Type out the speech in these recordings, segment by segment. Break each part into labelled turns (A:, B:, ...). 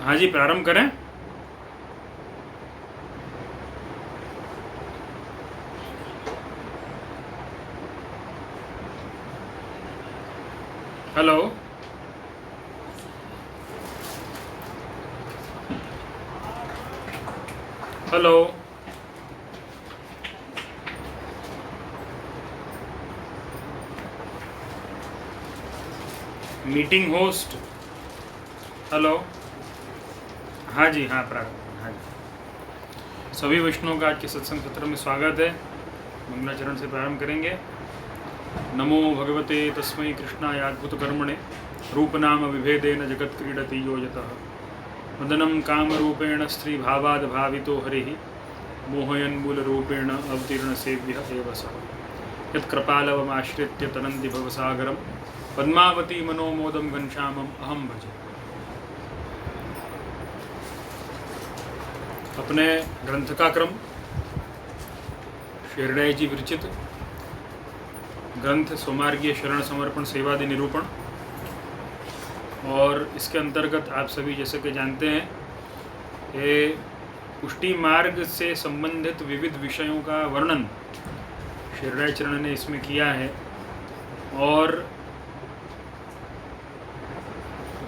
A: हाँ जी, प्रारंभ करें। Hello. Hello. Meeting host. Hello. हाँ जी, हाँ प्रारंभ। हाँ जी, सभी वैष्णव का आज के सत्संग सत्र में स्वागत है। मंगलाचरण से प्रारंभ करेंगे। नमो भगवते तस्मै कृष्णाय अद्भुत कर्मणे रूपनाम विभेदेन जगत क्रीडति यो यतः मदनं कामरूपेण स्त्री भावाद भावितो हरिः मोहयन् मूलरूपेण अवतीर्ण सेव्यः एव सः यत्कृपालवमाश्रित्य तरन्ति भवसागरं पद्मावती मनोमोदं घनश्यामम् अहं भजे। अपने ग्रंथ का क्रम शेरडाई जी विरचित ग्रंथ स्वमार्गीय शरण समर्पण सेवादि निरूपण, और इसके अंतर्गत आप सभी जैसे कि जानते हैं कि पुष्टि मार्ग से संबंधित विविध विषयों का वर्णन शेरडाई चरण ने इसमें किया है। और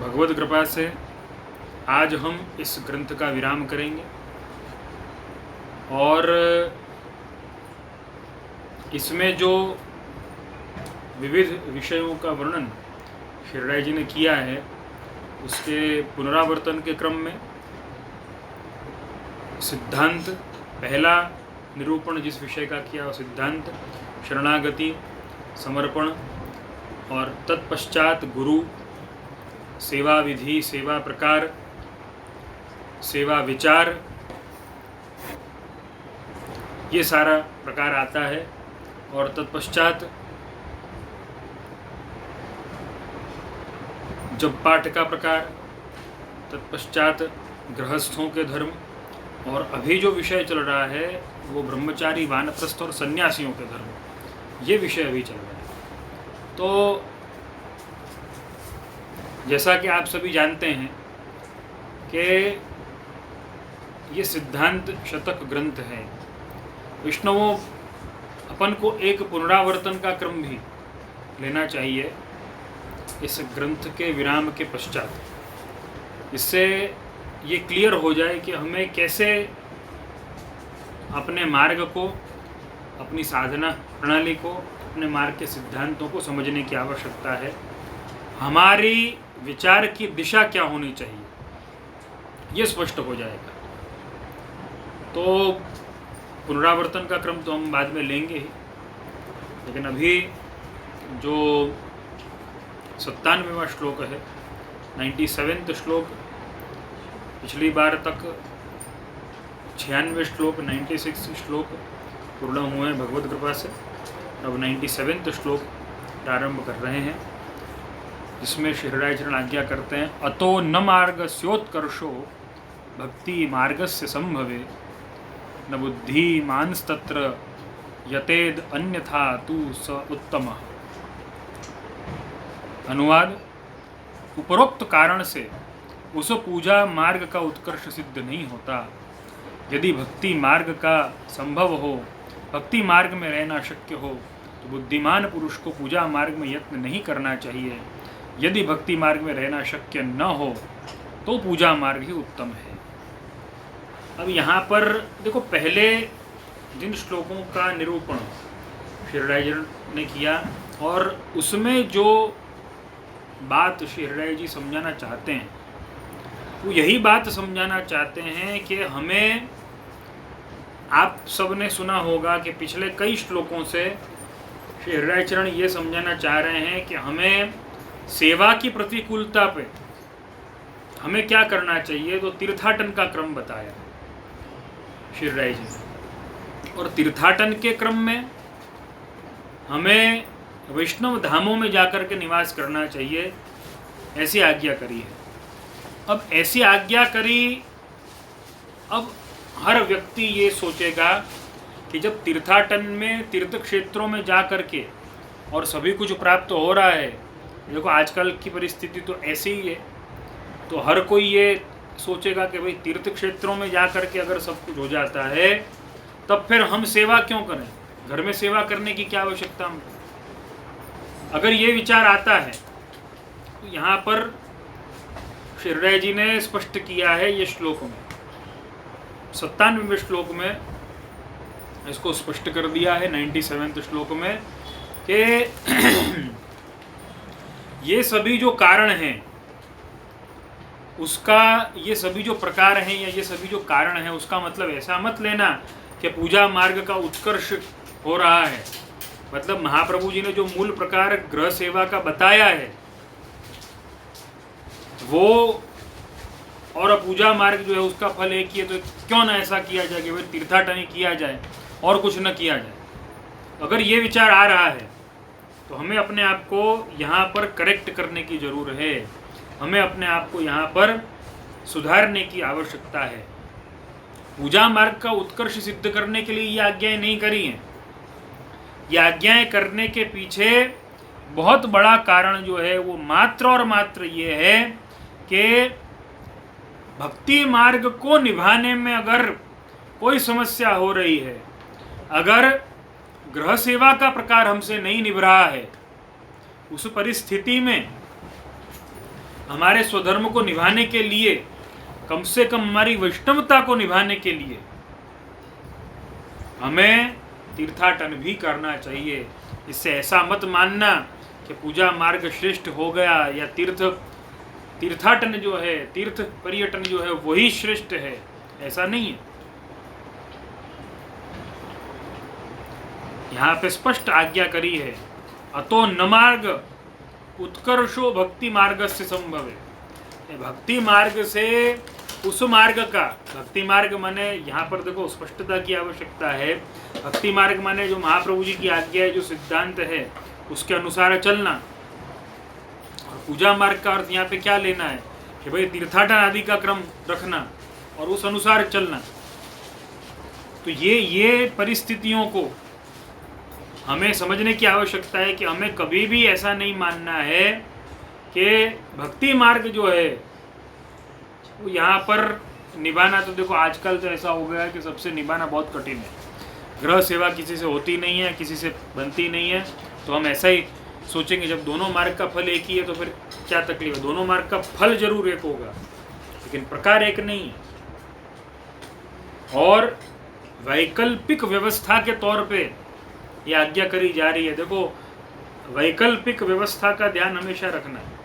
A: भगवत कृपा से आज हम इस ग्रंथ का विराम करेंगे और इसमें जो विविध विषयों का वर्णन शेरडाई जी ने किया है उसके पुनरावर्तन के क्रम में सिद्धांत, पहला निरूपण जिस विषय का किया वो सिद्धांत, शरणागति, समर्पण, और तत्पश्चात गुरु, सेवा विधि, सेवा प्रकार, सेवा विचार, ये सारा प्रकार आता है। और तत्पश्चात जब पाठ का प्रकार, तत्पश्चात गृहस्थों के धर्म, और अभी जो विषय चल रहा है वो ब्रह्मचारी, वानप्रस्थ और सन्यासियों के धर्म, ये विषय अभी चल रहा है। तो जैसा कि आप सभी जानते हैं कि ये सिद्धांत शतक ग्रंथ है। वैष्णवों, अपन को एक पुनरावर्तन का क्रम भी लेना चाहिए इस ग्रंथ के विराम के पश्चात, इससे ये क्लियर हो जाए कि हमें कैसे अपने मार्ग को, अपनी साधना प्रणाली को, अपने मार्ग के सिद्धांतों को समझने की आवश्यकता है। हमारी विचार की दिशा क्या होनी चाहिए ये स्पष्ट हो जाएगा। तो पुनरावर्तन का क्रम तो हम बाद में लेंगे ही, लेकिन अभी जो 97वां श्लोक है, 97वां श्लोक, पिछली बार तक 96 श्लोक, 96 श्लोक पूर्ण हुए हैं भगवत कृपा से। अब 97वां श्लोक प्रारंभ कर रहे हैं, जिसमें शेरडाई चरण आज्ञा करते हैं, अतो न मार्गस्योत्कर्षो भक्ति मार्गस्य संभवे न बुद्धिमांस्तत्र यतेद अन्यथा तु स उत्तमः। अनुवाद, उपरोक्त कारण से उस पूजा मार्ग का उत्कर्ष सिद्ध नहीं होता। यदि भक्ति मार्ग का संभव हो, भक्ति मार्ग में रहना शक्य हो, तो बुद्धिमान पुरुष को पूजा मार्ग में यत्न नहीं करना चाहिए। यदि भक्ति मार्ग में रहना शक्य न हो तो पूजा मार्ग ही उत्तम है। अब यहाँ पर देखो, पहले जिन श्लोकों का निरूपण शेरडाई जी ने किया और उसमें जो बात शेरडाई जी समझाना चाहते हैं वो यही बात समझाना चाहते हैं कि हमें, आप सब ने सुना होगा कि पिछले कई श्लोकों से शेरडाई चरण ये समझाना चाह रहे हैं कि हमें सेवा की प्रतिकूलता पे हमें क्या करना चाहिए। तो तीर्थाटन का क्रम बताया शेरडाई जी ने, और तीर्थाटन के क्रम में हमें वैष्णव धामों में जाकर के निवास करना चाहिए, ऐसी आज्ञा करी है। अब ऐसी आज्ञा करी, अब हर व्यक्ति ये सोचेगा कि जब तीर्थाटन में, तीर्थ क्षेत्रों में जा कर के और सभी कुछ प्राप्त हो रहा है, देखो आजकल की परिस्थिति तो ऐसी ही है, तो हर कोई ये सोचेगा कि भाई तीर्थ क्षेत्रों में जा करके अगर सब कुछ हो जाता है तब फिर हम सेवा क्यों करें, घर में सेवा करने की क्या आवश्यकता हमको। अगर ये विचार आता है तो यहाँ पर श्री हृदय जी ने स्पष्ट किया है ये श्लोक में 97वें श्लोक में इसको स्पष्ट कर दिया है 97वें श्लोक में कि ये सभी जो कारण हैं उसका, ये सभी जो प्रकार हैं या ये सभी जो कारण हैं उसका मतलब ऐसा मत लेना कि पूजा मार्ग का उत्कर्ष हो रहा है। मतलब महाप्रभु जी ने जो मूल प्रकार गृह सेवा का बताया है वो और पूजा मार्ग जो है उसका फल एक ही है, तो क्यों ना ऐसा किया जाए कि भाई तीर्थाटनी किया जाए और कुछ न किया जाए। अगर ये विचार आ रहा है तो हमें अपने आप को यहाँ पर करेक्ट करने की ज़रूरत है, हमें अपने आप को यहाँ पर सुधारने की आवश्यकता है। पूजा मार्ग का उत्कर्ष सिद्ध करने के लिए ये आज्ञाएं नहीं करी हैं। ये आज्ञाएं करने के पीछे बहुत बड़ा कारण जो है वो मात्र और मात्र ये है कि भक्ति मार्ग को निभाने में अगर कोई समस्या हो रही है, अगर गृह सेवा का प्रकार हमसे नहीं निभ रहा है, उस परिस्थिति में हमारे स्वधर्म को निभाने के लिए, कम से कम हमारी वैष्णवता को निभाने के लिए हमें तीर्थाटन भी करना चाहिए। इससे ऐसा मत मानना कि पूजा मार्ग श्रेष्ठ हो गया या तीर्थाटन जो है, तीर्थ पर्यटन जो है वही श्रेष्ठ है, ऐसा नहीं है। यहाँ पे स्पष्ट आज्ञा करी है, अतो न मार्ग उत्कर्षो भक्ति मार्ग से संभव है। भक्ति मार्ग से उस मार्ग का, भक्ति मार्ग माने यहाँ पर देखो स्पष्टता की आवश्यकता है। भक्ति मार्ग माने जो महाप्रभु जी की आज्ञा है, जो सिद्धांत है उसके अनुसार चलना। और पूजा मार्ग का अर्थ यहाँ पे क्या लेना है कि भाई तीर्थाटन आदि का क्रम रखना और उस अनुसार चलना। तो ये परिस्थितियों को हमें समझने की आवश्यकता है कि हमें कभी भी ऐसा नहीं मानना है कि भक्ति मार्ग जो है वो यहाँ पर निभाना, तो देखो आजकल तो ऐसा हो गया है कि सबसे निभाना बहुत कठिन है। गृह सेवा किसी से होती नहीं है, किसी से बनती नहीं है, तो हम ऐसा ही सोचेंगे जब दोनों मार्ग का फल एक ही है तो फिर क्या तकलीफ है। दोनों मार्ग का फल जरूर एक होगा लेकिन प्रकार एक नहीं है। और वैकल्पिक व्यवस्था के तौर पे ये आज्ञा करी जा रही है। देखो वैकल्पिक व्यवस्था का ध्यान हमेशा रखना है।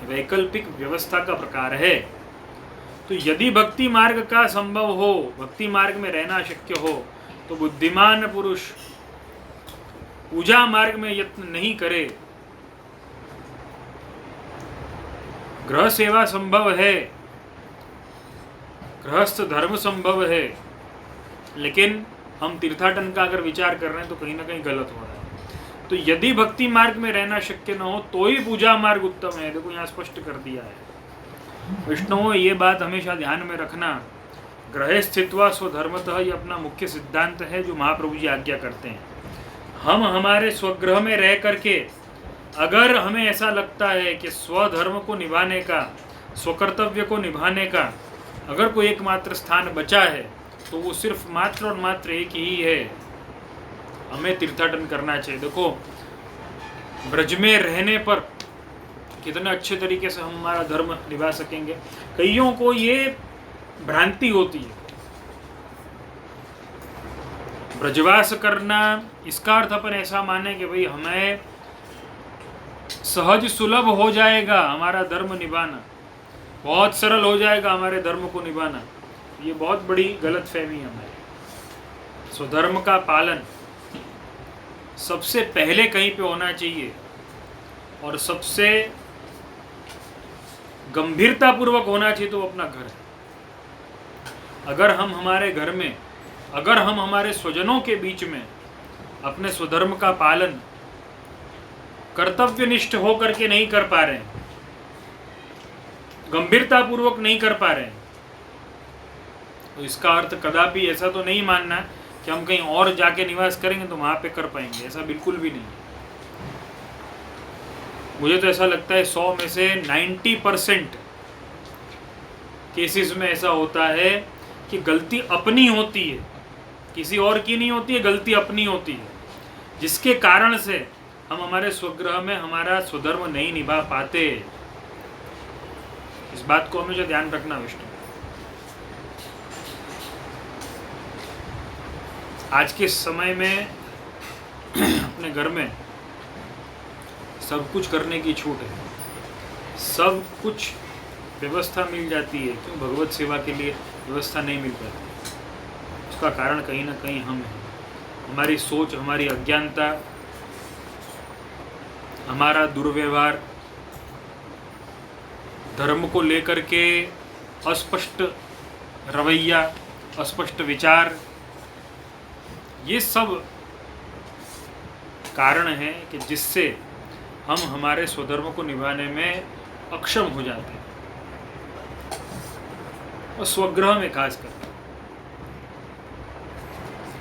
A: वैकल्पिक व्यवस्था का प्रकार है, तो यदि भक्ति मार्ग का संभव हो, भक्ति मार्ग में रहना शक्य हो, तो बुद्धिमान पुरुष पूजा मार्ग में यत्न नहीं करे। गृह सेवा संभव है, गृहस्थ धर्म संभव है, लेकिन हम तीर्थाटन का अगर विचार कर रहे हैं तो कहीं ना कहीं गलत हो रहा है। तो यदि भक्ति मार्ग में रहना शक्य न हो तो ही पूजा मार्ग उत्तम है। देखो यहाँ स्पष्ट कर दिया है। वैष्णवों ये बात हमेशा ध्यान में रखना, ग्रहे स्थित्वा स्वधर्मतः ये अपना मुख्य सिद्धांत है जो महाप्रभु जी आज्ञा करते हैं। हम हमारे स्वगृह में रह करके अगर हमें ऐसा लगता है कि स्वधर्म को निभाने का, स्वकर्तव्य को निभाने का अगर कोई एकमात्र स्थान बचा है तो वो सिर्फ मात्र और मात्र एक ही है, हमें तीर्थाटन करना चाहिए। देखो ब्रज में रहने पर कितने अच्छे तरीके से हम हमारा धर्म निभा सकेंगे। कईयों को ये भ्रांति होती है, ब्रजवास करना इसका अर्थ अपन ऐसा माने कि भाई हमें सहज सुलभ हो जाएगा हमारा धर्म निभाना, बहुत सरल हो जाएगा हमारे धर्म को निभाना। ये बहुत बड़ी गलत फहमी है हमारी। स्वधर्म का पालन सबसे पहले कहीं पे होना चाहिए और सबसे गंभीरतापूर्वक होना चाहिए तो अपना घर है। अगर हम हमारे घर में, अगर हम हमारे स्वजनों के बीच में अपने स्वधर्म का पालन कर्तव्यनिष्ठ होकर के नहीं कर पा रहे हैं, गंभीरतापूर्वक नहीं कर पा रहे हैं, तो इसका अर्थ कदापि ऐसा तो नहीं मानना कि हम कहीं और जाके निवास करेंगे तो वहाँ पे कर पाएंगे, ऐसा बिल्कुल भी नहीं। मुझे तो ऐसा लगता है 100 में से 90% केसेस में ऐसा होता है कि गलती अपनी होती है, किसी और की नहीं होती है, गलती अपनी होती है, जिसके कारण से हम हमारे स्वग्रह में हमारा स्वधर्म नहीं निभा पाते। इस बात को हमेशा ध्यान रखना विष्णु। आज के समय में अपने घर में सब कुछ करने की छूट है, सब कुछ व्यवस्था मिल जाती है, क्यों भगवत सेवा के लिए व्यवस्था नहीं मिल पाती? उसका कारण कहीं ना कहीं हम हैं। हमारी सोच, हमारी अज्ञानता, हमारा दुर्व्यवहार, धर्म को लेकर के अस्पष्ट रवैया, अस्पष्ट विचार, ये सब कारण हैं कि जिससे हम हमारे स्वधर्म को निभाने में अक्षम हो जाते हैं, और स्वग्रह में खास कर।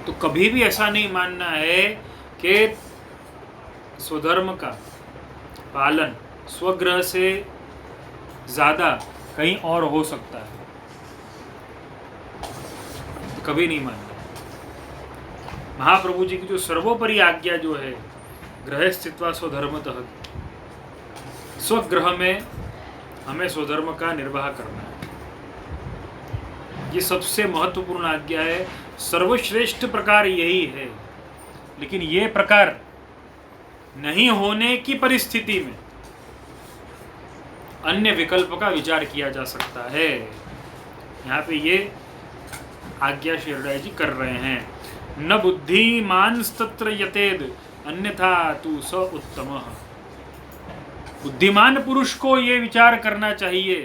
A: तो कभी भी ऐसा नहीं मानना है कि स्वधर्म का पालन स्वग्रह से ज़्यादा कहीं और हो सकता है, तो कभी नहीं मानना। महाप्रभु जी की जो सर्वोपरि आज्ञा जो है, गृह स्थित्वा स्वधर्मतः, स्वगृह में हमें स्वधर्म का निर्वाह करना है, ये सबसे महत्वपूर्ण आज्ञा है। सर्वश्रेष्ठ प्रकार यही है, लेकिन ये प्रकार नहीं होने की परिस्थिति में अन्य विकल्प का विचार किया जा सकता है। यहाँ पे ये आज्ञा श्री हरिदास जी कर रहे हैं। न बुद्धिमांस्तत्र यतेद अन्यथा तु स उत्तमः। बुद्धिमान पुरुष को ये विचार करना चाहिए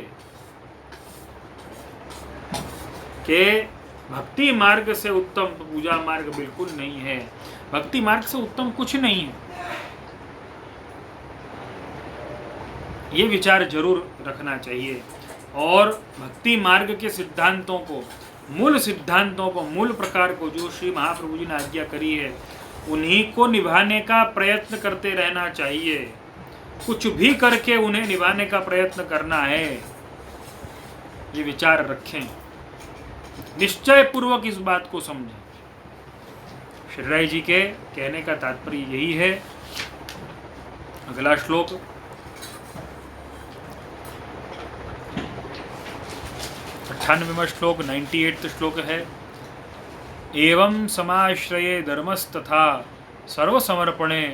A: कि भक्ति मार्ग से उत्तम पूजा मार्ग बिल्कुल नहीं है, भक्ति मार्ग से उत्तम कुछ नहीं है। ये विचार जरूर रखना चाहिए, और भक्ति मार्ग के सिद्धांतों को, मूल सिद्धांतों को, मूल प्रकार को जो श्री महाप्रभु जी ने आज्ञा करी है, उन्हीं को निभाने का प्रयत्न करते रहना चाहिए। कुछ भी करके उन्हें निभाने का प्रयत्न करना है, ये विचार रखें, निश्चय पूर्वक इस बात को समझें। श्री राय जी के कहने का तात्पर्य यही है। अगला श्लोक 98वां श्लोक 98वां श्लोक है। एवं समाश्रये धर्मस्तथा सर्वसमर्पणे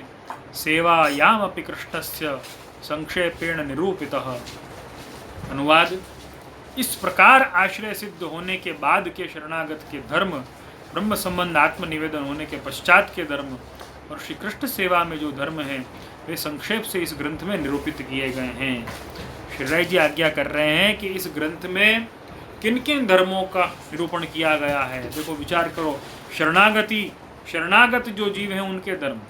A: सेवायामपि कृष्णस्य संक्षेपेण निरूपितः। अनुवाद: इस प्रकार आश्रय सिद्ध होने के बाद के शरणागत के धर्म, ब्रह्म संबंध आत्मनिवेदन होने के पश्चात के धर्म और श्री कृष्ण सेवा में जो धर्म है, वे संक्षेप से इस ग्रंथ में निरूपित किए गए हैं। श्री राय जी आज्ञा कर रहे हैं कि इस ग्रंथ में किन किन धर्मों का निरूपण किया गया है। देखो, विचार करो, शरणागत जो जीव हैं उनके धर्म,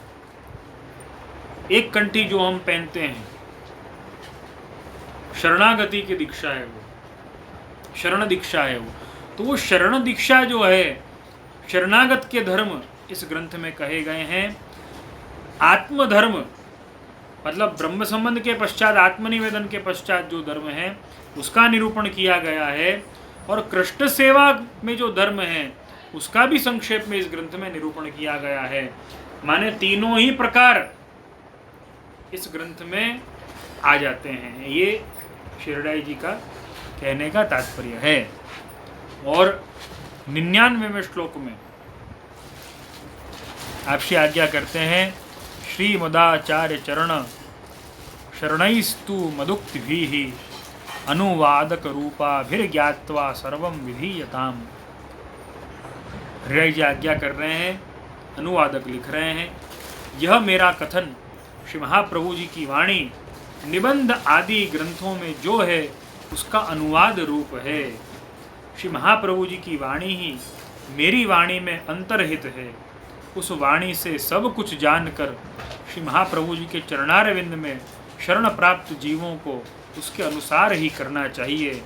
A: एक कंठी जो हम पहनते हैं, शरणागति की दीक्षा है, वो शरण दीक्षा है वो। तो वो शरण दीक्षा जो है, शरणागत के धर्म इस ग्रंथ में कहे गए हैं। आत्मधर्म मतलब ब्रह्म संबंध के पश्चात, आत्मनिवेदन के पश्चात जो धर्म है, उसका निरूपण किया गया है। और कृष्ण सेवा में जो धर्म है, उसका भी संक्षेप में इस ग्रंथ में निरूपण किया गया है। माने तीनों ही प्रकार इस ग्रंथ में आ जाते हैं, ये श्री जी का कहने का तात्पर्य है। और 99वें श्लोक में आपसे आज्ञा करते हैं, श्री मदाचार्य चरण शरणैस्तु मदुक्तिभिः अनुवादक रूपाभिर्ज्ञात्वा सर्वं विधीयताम्। हरिराय जी आज्ञा कर रहे हैं, अनुवादक लिख रहे हैं, यह मेरा कथन श्री महाप्रभु जी की वाणी निबंध आदि ग्रंथों में जो है उसका अनुवाद रूप है। श्री महाप्रभु जी की वाणी ही मेरी वाणी में अंतर्हित है। उस वाणी से सब कुछ जानकर श्री महाप्रभु जी के चरणारविंद में शरण प्राप्त जीवों को उसके अनुसार ही करना चाहिए।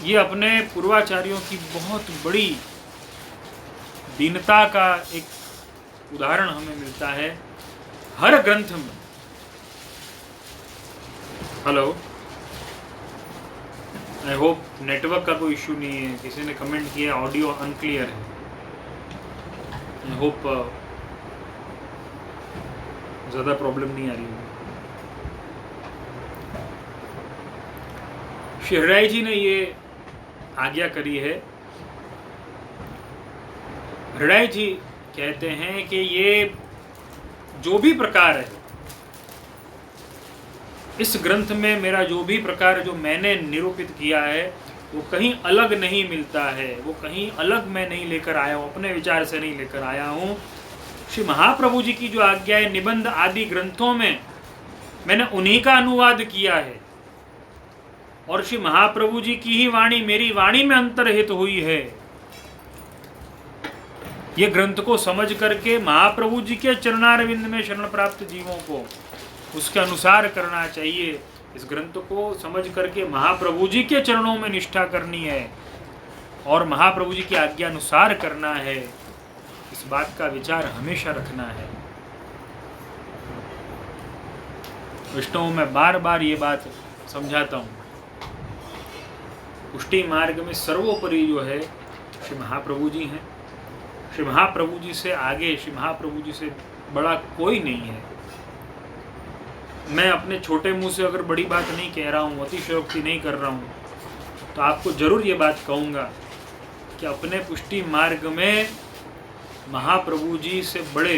A: ये अपने पूर्वाचार्यों की बहुत बड़ी दीनता का एक उदाहरण हमें मिलता है। हर ग्रंथ में हेलो, आई होप नेटवर्क का कोई इशू नहीं है। किसी ने कमेंट किया ऑडियो अनक्लियर है। आई होप ज़्यादा प्रॉब्लम नहीं आ रही है। श्री हरिराय जी ने ये आज्ञा करी है। हरिराय जी कहते हैं कि ये जो भी प्रकार है इस ग्रंथ में, मेरा जो भी प्रकार जो मैंने निरूपित किया है वो कहीं अलग नहीं मिलता है, वो कहीं अलग मैं नहीं लेकर आया हूँ, अपने विचार से नहीं लेकर आया हूँ। श्री महाप्रभु जी की जो आज्ञा है निबंध आदि ग्रंथों में मैंने उन्हीं का अनुवाद किया है, और श्री महाप्रभु जी की ही वाणी मेरी वाणी में अंतर्हित हुई है। ये ग्रंथ को समझ करके महाप्रभु जी के चरणारविंद में शरण प्राप्त जीवों को उसके अनुसार करना चाहिए। इस ग्रंथ को समझ करके महाप्रभु जी के चरणों में निष्ठा करनी है और महाप्रभु जी की आज्ञा अनुसार करना है। इस बात का विचार हमेशा रखना है। वैष्णव में बार बार ये बात समझाता हूँ, पुष्टि मार्ग में सर्वोपरि जो है श्री महाप्रभु जी हैं। श्री महाप्रभु जी से आगे, श्री महाप्रभु जी से बड़ा कोई नहीं है। मैं अपने छोटे मुंह से अगर बड़ी बात नहीं कह रहा हूँ, अतिशयोक्ति नहीं कर रहा हूँ, तो आपको जरूर ये बात कहूँगा कि अपने पुष्टि मार्ग में महाप्रभु जी से बड़े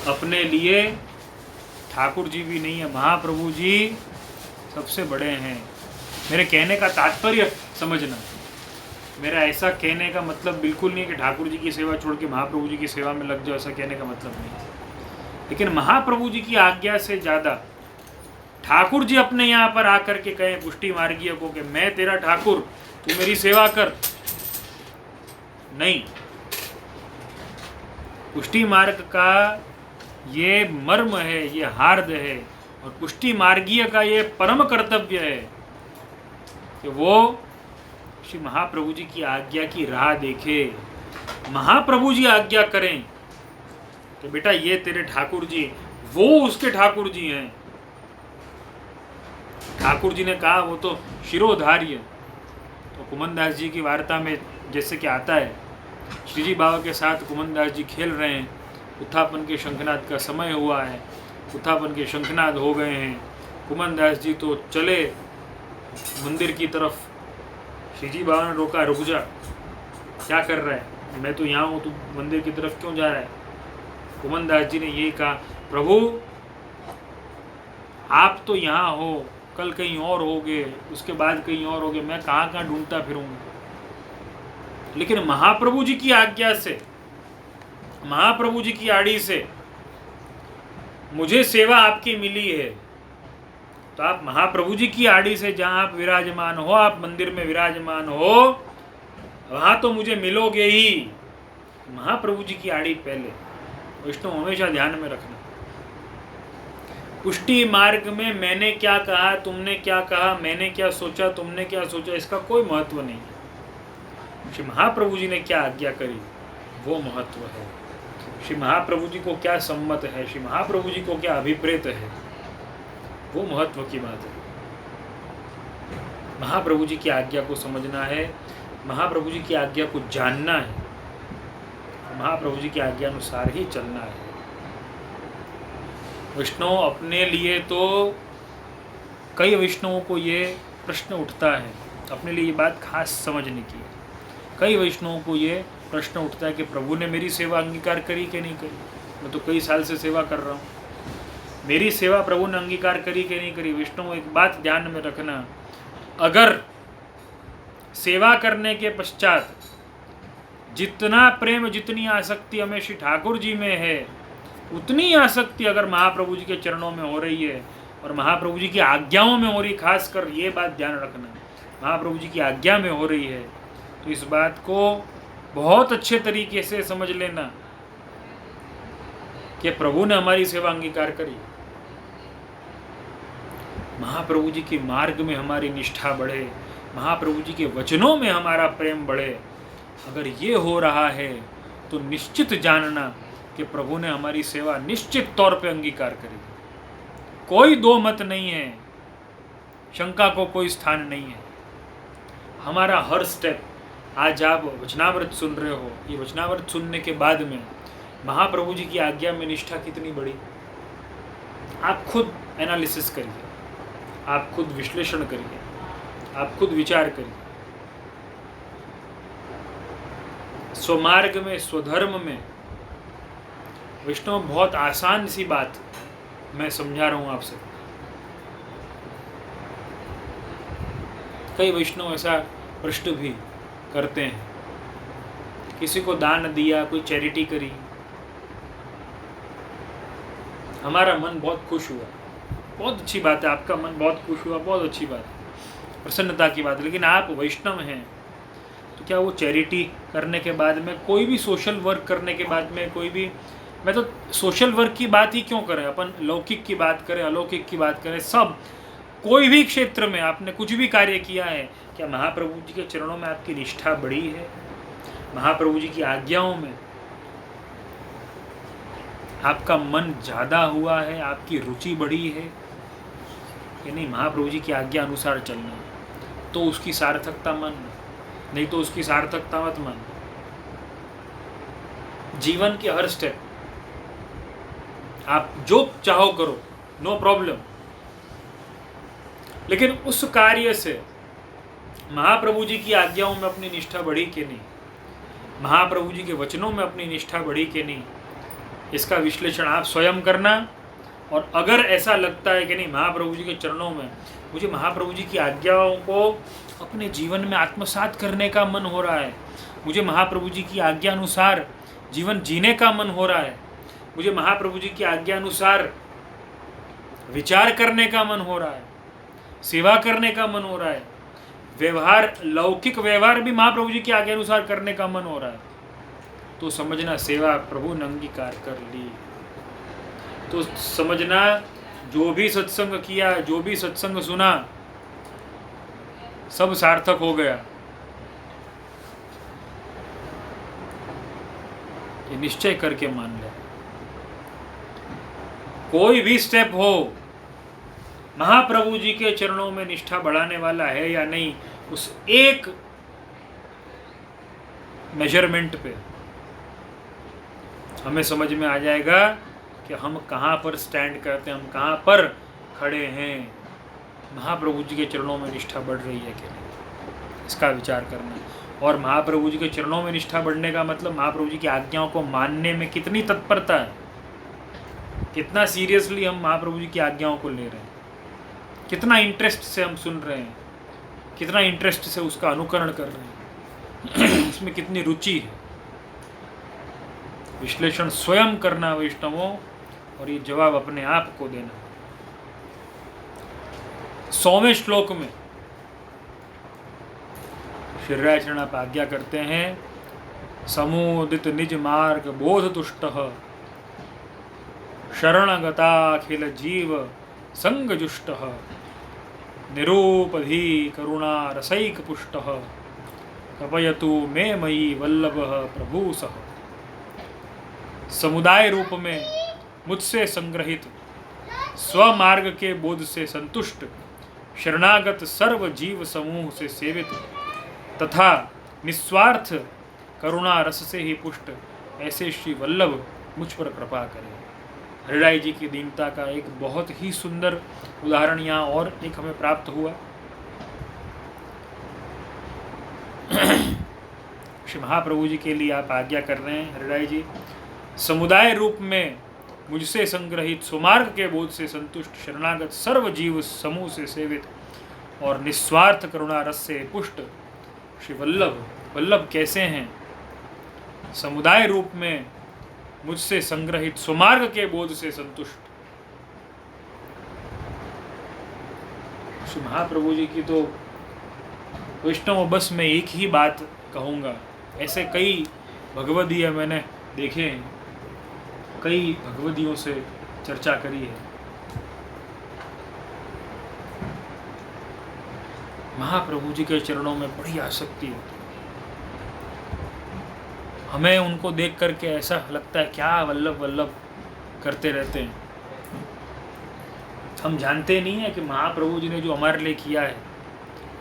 A: अपने लिए ठाकुर जी भी नहीं है। महाप्रभु जी सबसे बड़े हैं। मेरे कहने का तात्पर्य समझना, मेरा ऐसा कहने का मतलब बिल्कुल नहीं कि ठाकुर जी की सेवा छोड़ के महाप्रभु जी की सेवा में लग जाओ, ऐसा कहने का मतलब नहीं। लेकिन महाप्रभु जी की आज्ञा से ज़्यादा ठाकुर जी अपने यहाँ पर आकर के कहें पुष्टि मार्गीय को कि मैं तेरा ठाकुर, तू मेरी सेवा कर, नहीं। पुष्टि मार्ग का ये मर्म है, ये हार्द है, और पुष्टि मार्गीय का ये परम कर्तव्य है कि वो श्री महाप्रभु जी की आज्ञा की राह देखे। महाप्रभु जी आज्ञा करें कि बेटा ये तेरे ठाकुर जी, वो उसके ठाकुर जी हैं। ठाकुर जी ने कहा वो तो शिरोधार्य। तो कुमनदास जी की वार्ता में जैसे कि आता है, श्री जी बाबा के साथ कुमनदास जी खेल रहे हैं, उत्थापन के शंखनाद का समय हुआ है, उत्थापन के शंखनाद हो गए हैं। कुमनदास जी तो चले मंदिर की तरफ। श्री जी बाबा ने रोका, रुक जा, क्या कर रहा है, मैं तो यहाँ हूँ, तू मंदिर की तरफ क्यों जा रहा है। कुमनदास जी ने यही कहा, प्रभु आप तो यहाँ हो, कल कहीं और होगे, उसके बाद कहीं और होगे, मैं कहाँ कहाँ ढूंढता फिरूंगा। लेकिन महाप्रभु जी की आज्ञा से, महाप्रभु जी की आड़ी से मुझे सेवा आपकी मिली है, तो आप महाप्रभु जी की आड़ी से जहाँ आप विराजमान हो, आप मंदिर में विराजमान हो, वहाँ तो मुझे मिलोगे ही। महाप्रभु जी की आड़ी पहले, वैष्णव हमेशा ध्यान में रखना। पुष्टि मार्ग में मैंने क्या कहा, तुमने क्या कहा, मैंने क्या सोचा, तुमने क्या सोचा, इसका कोई महत्व नहीं। श्री महाप्रभु जी ने क्या आज्ञा करी वो महत्व है। श्री महाप्रभु जी को क्या सम्मत है, श्री महाप्रभु जी को क्या अभिप्रेत है, वो महत्व की बात है। महाप्रभु जी की आज्ञा को समझना है, महाप्रभु जी की आज्ञा को जानना है, महाप्रभु जी की आज्ञा अनुसार ही चलना है। वैष्णव अपने लिए तो कई वैष्णवों को ये प्रश्न उठता है, अपने लिए ये बात खास समझने की। कई वैष्णवों को ये प्रश्न उठता है कि प्रभु ने मेरी सेवा अंगीकार करी कि नहीं करी। मैं तो कई साल से सेवा कर रहा हूँ, मेरी सेवा प्रभु ने अंगीकार करी कि नहीं करी। वैष्णव एक बात ध्यान में रखना, अगर सेवा करने के पश्चात जितना प्रेम, जितनी आसक्ति हमें श्री ठाकुर जी में है, उतनी आसक्ति अगर महाप्रभु जी के चरणों में हो रही है और महाप्रभु जी की आज्ञाओं में हो रही, खासकर ये बात ध्यान रखना, महाप्रभु जी की आज्ञा में हो रही है, तो इस बात को बहुत अच्छे तरीके से समझ लेना कि प्रभु ने हमारी सेवा अंगीकार करी। महाप्रभु जी के मार्ग में हमारी निष्ठा बढ़े, महाप्रभु जी के वचनों में हमारा प्रेम बढ़े, अगर ये हो रहा है तो निश्चित जानना कि प्रभु ने हमारी सेवा निश्चित तौर पे अंगीकार करी। कोई दो मत नहीं है, शंका को कोई स्थान नहीं है। हमारा हर स्टेप, आज आप वचनामृत सुन रहे हो, ये वचनामृत सुनने के बाद में महाप्रभु जी की आज्ञा में निष्ठा कितनी बड़ी, आप खुद एनालिसिस करिए, आप खुद विश्लेषण करिए, आप खुद विचार करिए। स्वमार्ग में, स्वधर्म में वैष्णव बहुत आसान सी बात मैं समझा रहा हूं आपसे। कई वैष्णव ऐसा प्रश्न भी करते हैं, किसी को दान दिया, कोई चैरिटी करी, हमारा मन बहुत खुश हुआ, बहुत अच्छी बात है, आपका मन बहुत खुश हुआ, बहुत अच्छी बात है, प्रसन्नता की बात है। लेकिन आप वैष्णव हैं तो क्या वो चैरिटी करने के बाद में, कोई भी सोशल वर्क करने के बाद में, कोई भी, मैं तो सोशल वर्क की बात ही क्यों करें, अपन लौकिक की बात करें, अलौकिक की बात करें, सब कोई भी क्षेत्र में आपने कुछ भी कार्य किया है, क्या महाप्रभु जी के चरणों में आपकी निष्ठा बढ़ी है? महाप्रभु जी की आज्ञाओं में आपका मन ज़्यादा हुआ है, आपकी रुचि बढ़ी है कि नहीं? महाप्रभु जी की आज्ञा अनुसार चलना, तो उसकी सार्थकता मन, नहीं तो उसकी सार्थकता मत मन। जीवन के हर स्टेप आप जो चाहो करो, नो प्रॉब्लम, लेकिन उस कार्य से महाप्रभु जी की आज्ञाओं में अपनी निष्ठा बढ़ी कि नहीं, महाप्रभु जी के वचनों में अपनी निष्ठा बढ़ी कि नहीं, इसका विश्लेषण आप स्वयं करना। और अगर ऐसा लगता है कि नहीं, महाप्रभु जी के चरणों में मुझे महाप्रभु जी की आज्ञाओं को अपने जीवन में आत्मसात करने का मन हो रहा है, मुझे महाप्रभु जी की आज्ञा अनुसार जीवन जीने का मन हो रहा है, मुझे महाप्रभु जी की आज्ञा अनुसार विचार करने का मन हो रहा है, सेवा करने का मन हो रहा है, व्यवहार, लौकिक व्यवहार भी महाप्रभु जी की आज्ञा अनुसार करने का मन हो रहा है, तो समझना सेवा प्रभु ने अंगीकार कर ली। तो समझना जो भी सत्संग किया, जो भी सत्संग सुना, सब सार्थक हो गया। ये निश्चय करके मान ले। कोई भी स्टेप हो, महाप्रभु जी के चरणों में निष्ठा बढ़ाने वाला है या नहीं, उस एक मेजरमेंट पे हमें समझ में आ जाएगा कि हम कहाँ पर स्टैंड करते हैं, हम कहाँ पर खड़े हैं, महाप्रभु जी के चरणों में निष्ठा बढ़ रही है कि नहीं, इसका विचार करना। और महाप्रभु जी के चरणों में निष्ठा बढ़ने का मतलब महाप्रभु जी की आज्ञाओं को मानने में कितनी तत्परता है, कितना सीरियसली हम महाप्रभु जी की आज्ञाओं को ले रहे हैं, कितना इंटरेस्ट से हम सुन रहे हैं, कितना इंटरेस्ट से उसका अनुकरण कर रहे हैं, उसमें कितनी रुचि है। विश्लेषण स्वयं करना वैष्णवों, और ये जवाब अपने आप को देना। 100वें श्लोक में श्री राय चरण आप आज्ञा करते हैं, समुदित निज मार्ग बोध तुष्ट शरणगताखिल जीव संग जुष्ट निरूपधी करुणा रसैक पुष्ट कपयतु मे मयि वल्लभ प्रभु सह। समुदाय रूप में मुझसे संग्रहित, स्वमार्ग के बोध से संतुष्ट, शरणागत सर्व जीव समूह से सेवित तथा निस्वार्थ करुणा रस से ही पुष्ट ऐसे श्री वल्लभ मुझ पर कृपा करें। हरिराय जी की दीनता का एक बहुत ही सुंदर उदाहरण यहाँ और एक हमें प्राप्त हुआ। श्री महाप्रभु जी के लिए आप आज्ञा कर रहे हैं, हरिराय जी, समुदाय रूप में मुझसे संग्रहित, सुमार्ग के बोध से संतुष्ट, शरणागत सर्व जीव समूह से सेवित और निस्वार्थ करुणा रस से पुष्ट श्री वल्लभ। वल्लभ कैसे हैं? समुदाय रूप में मुझसे संग्रहित, सुमार्ग के बोध से संतुष्ट। श्री महाप्रभु जी की तो वैष्णव बस में एक ही बात कहूँगा, ऐसे कई भगवदीय मैंने देखे हैं, कई भगवदियों से चर्चा करी है। महाप्रभु जी के चरणों में बड़ी आसक्ति होती है, हमें उनको देख करके ऐसा लगता है क्या वल्लभ वल्लभ करते रहते हैं। हम जानते नहीं है कि महाप्रभु जी ने जो हमारे लिए किया है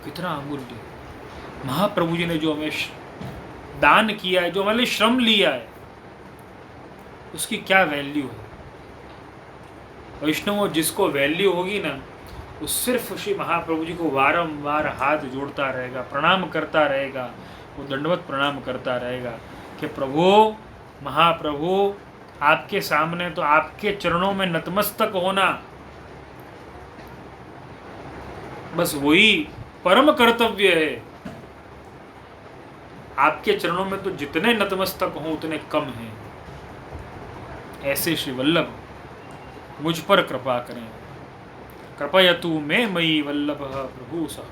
A: कितना अमूल्य है। महाप्रभु जी ने जो हमें दान किया है, जो हमारे लिए श्रम लिया है, उसकी क्या वैल्यू है। वैष्णव जिसको वैल्यू होगी ना, वो सिर्फ श्री महाप्रभु जी को वारंवार हाथ जोड़ता रहेगा, प्रणाम करता रहेगा, वो दंडवत प्रणाम करता रहेगा कि प्रभु, महाप्रभु, आपके सामने तो आपके चरणों में नतमस्तक होना, बस वही परम कर्तव्य है। आपके चरणों में तो जितने नतमस्तक हों उतने कम हैं। ऐसे श्री वल्लभ मुझ पर कृपा करें। कृपयतु मे मयि वल्लभ प्रभु सह।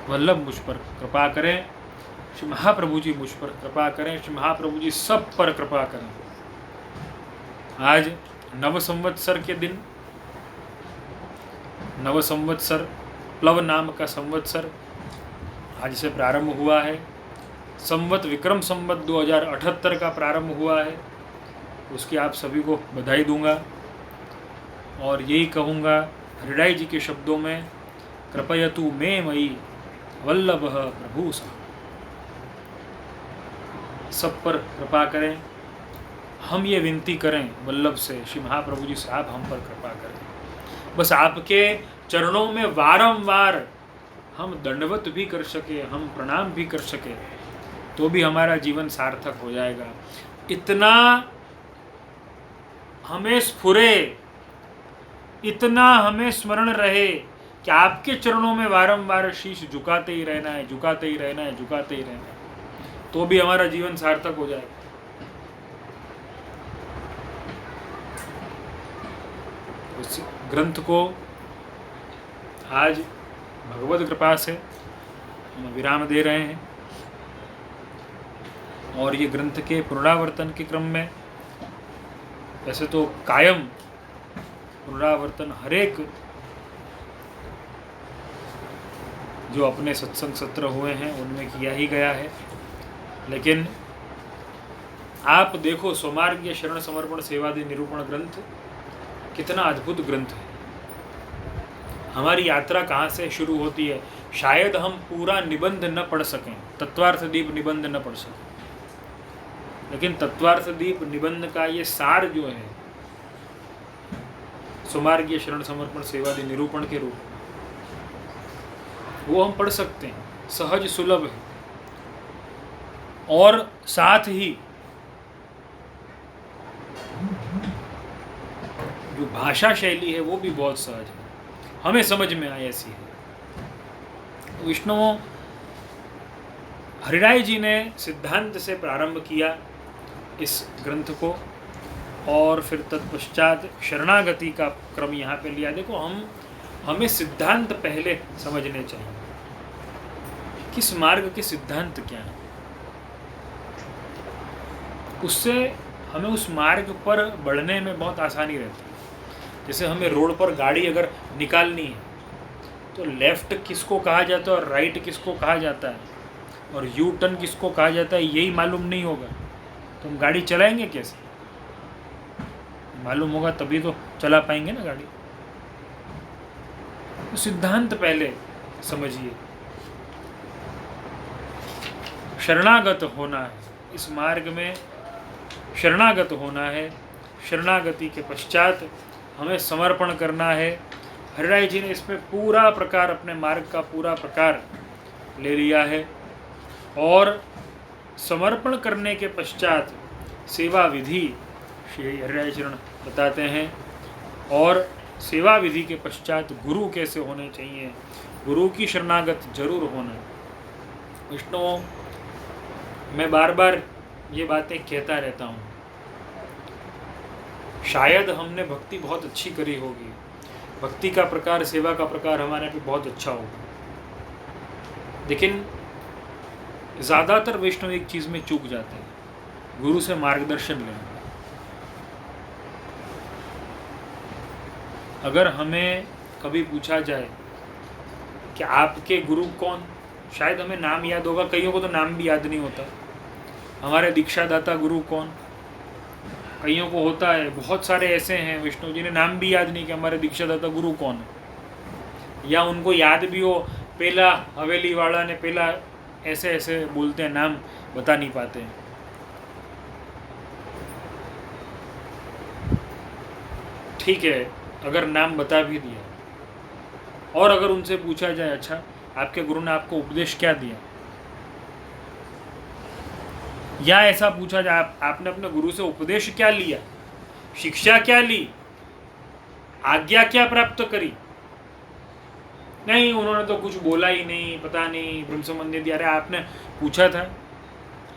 A: वल्लभ मुझ पर कृपा करें, श्री महाप्रभु जी मुझ पर कृपा करें, श्री महाप्रभु जी सब पर कृपा करें। आज नव संवत्सर के दिन, नव संवत्सर प्लव नाम का संवत्सर आज से प्रारंभ हुआ है। संवत विक्रम संवत 2078 का प्रारंभ हुआ है। उसकी आप सभी को बधाई दूंगा और यही कहूँगा हृदय जी के शब्दों में, कृपयतु मे मयि वल्लभ प्रभु सह। सब पर कृपा करें। हम ये विनती करें वल्लभ से, श्री महाप्रभु जी से, आप हम पर कृपा करें। बस आपके चरणों में वारंवार हम दंडवत भी कर सके, हम प्रणाम भी कर सके, तो भी हमारा जीवन सार्थक हो जाएगा। इतना हमें स्फुरे, इतना हमें स्मरण रहे कि आपके चरणों में वारंवार शीश झुकाते ही रहना है, झुकाते ही रहना है, झुकाते ही रहना है, तो भी हमारा जीवन सार्थक हो जाएगा। इस ग्रंथ को आज भगवत कृपा से हम विराम दे रहे हैं और ये ग्रंथ के पुनरावर्तन के क्रम में, वैसे तो कायम पुनरावर्तन हरेक जो अपने सत्संग सत्र हुए हैं उनमें किया ही गया है, लेकिन आप देखो स्वमार्गीय शरण समर्पण सेवादि निरूपण ग्रंथ कितना अद्भुत ग्रंथ है। हमारी यात्रा कहाँ से शुरू होती है, शायद हम पूरा निबंध न पढ़ सकें, तत्वार्थ दीप निबंध न पढ़ सकें, लेकिन तत्वार्थ दीप निबंध का ये सार जो है स्वमार्गीय शरण समर्पण सेवादि निरूपण के रूप में, वो हम पढ़ सकते हैं, सहज सुलभ है और साथ ही जो भाषा शैली है वो भी बहुत सहज है, हमें समझ में आए ऐसी है। विष्णु हरिराय जी ने सिद्धांत से प्रारंभ किया इस ग्रंथ को और फिर तत्पश्चात शरणागति का क्रम यहाँ पे लिया। देखो हमें सिद्धांत पहले समझने चाहिए, किस मार्ग के सिद्धांत क्या है, उससे हमें उस मार्ग पर बढ़ने में बहुत आसानी रहती है। जैसे हमें रोड पर गाड़ी अगर निकालनी है तो लेफ़्ट किसको कहा जाता है और राइट किसको कहा जाता है और यू टर्न किसको कहा जाता है, यही मालूम नहीं होगा तो हम गाड़ी चलाएंगे कैसे? मालूम होगा तभी तो चला पाएंगे ना गाड़ी। तो सिद्धांत पहले समझिए। शरणागत होना है, इस मार्ग में शरणागत होना है। शरणागति के पश्चात हमें समर्पण करना है। हरिराय जी ने इसमें पूरा प्रकार, अपने मार्ग का पूरा प्रकार ले लिया है और समर्पण करने के पश्चात सेवा विधि श्री हरिराय चरण बताते हैं और सेवा विधि के पश्चात गुरु कैसे होने चाहिए, गुरु की शरणागत जरूर होना। विष्णु, मैं बार बार ये बातें कहता रहता हूँ, शायद हमने भक्ति बहुत अच्छी करी होगी, भक्ति का प्रकार, सेवा का प्रकार हमारे पे बहुत अच्छा होगा, लेकिन ज़्यादातर वैष्णव एक चीज़ में चूक जाते हैं, गुरु से मार्गदर्शन लेना। अगर हमें कभी पूछा जाए कि आपके गुरु कौन, शायद हमें नाम याद होगा, कईयों को तो नाम भी याद नहीं होता। हमारे दीक्षादाता गुरु कौन, कईयों को होता है, बहुत सारे ऐसे हैं विष्णु जी ने नाम भी याद नहीं कि हमारे दीक्षादाता गुरु कौन है, या उनको याद भी हो, पहला हवेली वाला ने पहला ऐसे ऐसे बोलते हैं, नाम बता नहीं पाते हैं। ठीक है, अगर नाम बता भी दिया और अगर उनसे पूछा जाए अच्छा आपके गुरु ने आपको उपदेश क्या दिया, या ऐसा पूछा जाए आपने अपने गुरु से उपदेश क्या लिया, शिक्षा क्या ली, आज्ञा क्या प्राप्त करी, नहीं उन्होंने तो कुछ बोला ही नहीं, पता नहीं ब्रह्म संबंधी दिया। अरे आपने पूछा था,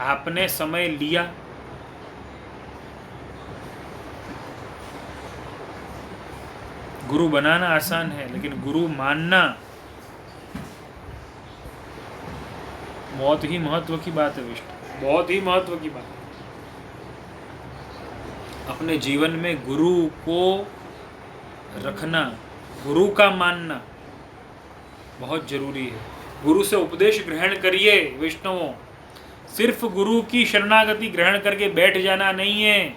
A: आपने समय लिया, गुरु बनाना आसान है लेकिन गुरु मानना बहुत ही महत्व की बात है विष्णु, बहुत ही महत्व की बात। अपने जीवन में गुरु को रखना, गुरु का मानना बहुत जरूरी है। गुरु से उपदेश ग्रहण करिए विष्णुओं, सिर्फ गुरु की शरणागति ग्रहण करके बैठ जाना नहीं है,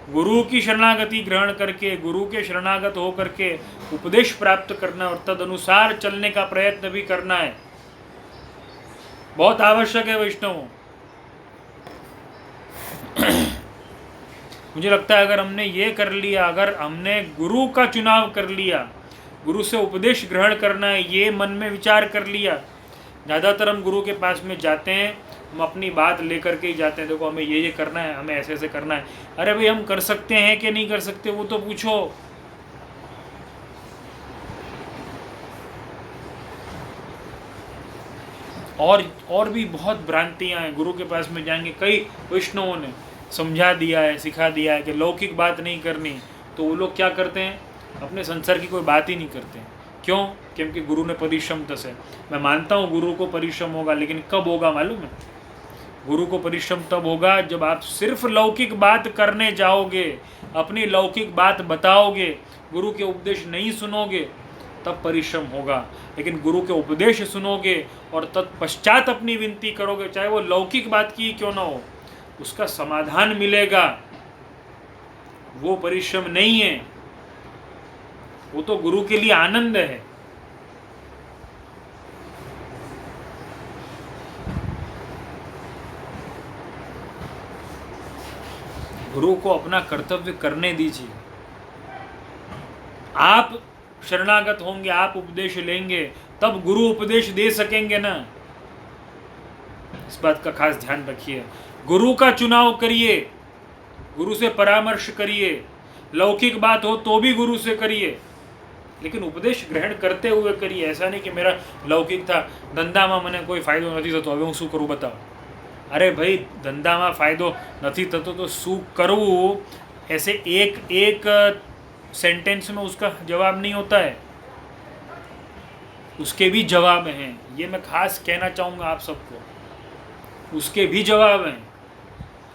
A: गुरु की शरणागति ग्रहण करके, गुरु के शरणागत हो करके उपदेश प्राप्त करना और तदनुसार चलने का प्रयत्न भी करना है, बहुत आवश्यक है वैष्णव। मुझे लगता है अगर हमने ये कर लिया, अगर हमने गुरु का चुनाव कर लिया, गुरु से उपदेश ग्रहण करना है ये मन में विचार कर लिया। ज़्यादातर हम गुरु के पास में जाते हैं, हम अपनी बात लेकर के ही जाते हैं, देखो हमें ये करना है, हमें ऐसे ऐसे करना है। अरे भाई हम कर सकते हैं कि नहीं कर सकते वो तो पूछो। और भी बहुत भ्रांतियां हैं। गुरु के पास में जाएंगे, कई वैष्णवों ने समझा दिया है, सिखा दिया है कि लौकिक बात नहीं करनी, तो वो लोग क्या करते हैं, अपने संसार की कोई बात ही नहीं करते। क्यों? क्योंकि गुरु ने परिश्रम दस है। मैं मानता हूँ गुरु को परिश्रम होगा, लेकिन कब होगा मालूम है? गुरु को परिश्रम तब होगा जब आप सिर्फ लौकिक बात करने जाओगे, अपनी लौकिक बात बताओगे, गुरु के उपदेश नहीं सुनोगे, तब परिश्रम होगा। लेकिन गुरु के उपदेश सुनोगे और तत्पश्चात अपनी विनती करोगे, चाहे वो लौकिक बात की क्यों ना हो, उसका समाधान मिलेगा। वो परिश्रम नहीं है, वो तो गुरु के लिए आनंद है। गुरु को अपना कर्तव्य करने दीजिए। आप शरणागत होंगे, आप उपदेश लेंगे, तब गुरु उपदेश दे सकेंगे ना। इस बात का खास ध्यान रखिए। गुरु का चुनाव करिए, गुरु से परामर्श करिए, लौकिक बात हो तो भी गुरु से करिए, लेकिन उपदेश ग्रहण करते हुए करिए। ऐसा नहीं कि मेरा लौकिक था, धंधाમાં મને કોઈ ફાયદો નથી થતો, હવે હું શું કરું बताओ। अरे भाई धंधाમાં फायदो नहीं थतो तो शू करવું, ऐसे एक सेंटेंस में उसका जवाब नहीं होता है, उसके भी जवाब हैं। ये मैं खास कहना चाहूँगा आप सबको, उसके भी जवाब हैं,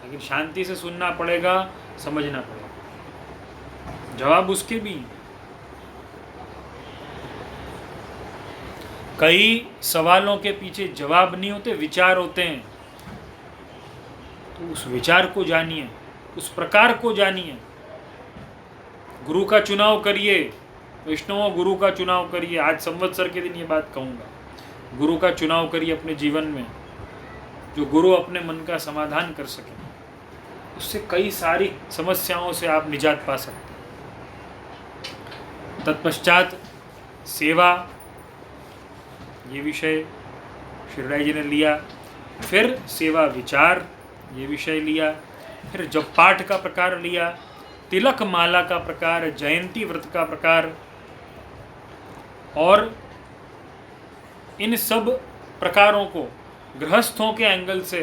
A: लेकिन शांति से सुनना पड़ेगा, समझना पड़ेगा, जवाब उसके भी। कई सवालों के पीछे जवाब नहीं होते, विचार होते हैं। तो उस विचार को जानिए, उस प्रकार को जानिए। गुरु का चुनाव करिए वैष्णवों, गुरु का चुनाव करिए। आज संवत्सर के दिन ये बात कहूँगा, गुरु का चुनाव करिए अपने जीवन में, जो गुरु अपने मन का समाधान कर सके। उससे कई सारी समस्याओं से आप निजात पा सकते हैं। तत्पश्चात सेवा, ये विषय श्रीराय जी ने लिया। फिर सेवा विचार, ये विषय लिया। फिर जप पाठ का प्रकार लिया, तिलक माला का प्रकार, जयंती व्रत का प्रकार, और इन सब प्रकारों को गृहस्थों के एंगल से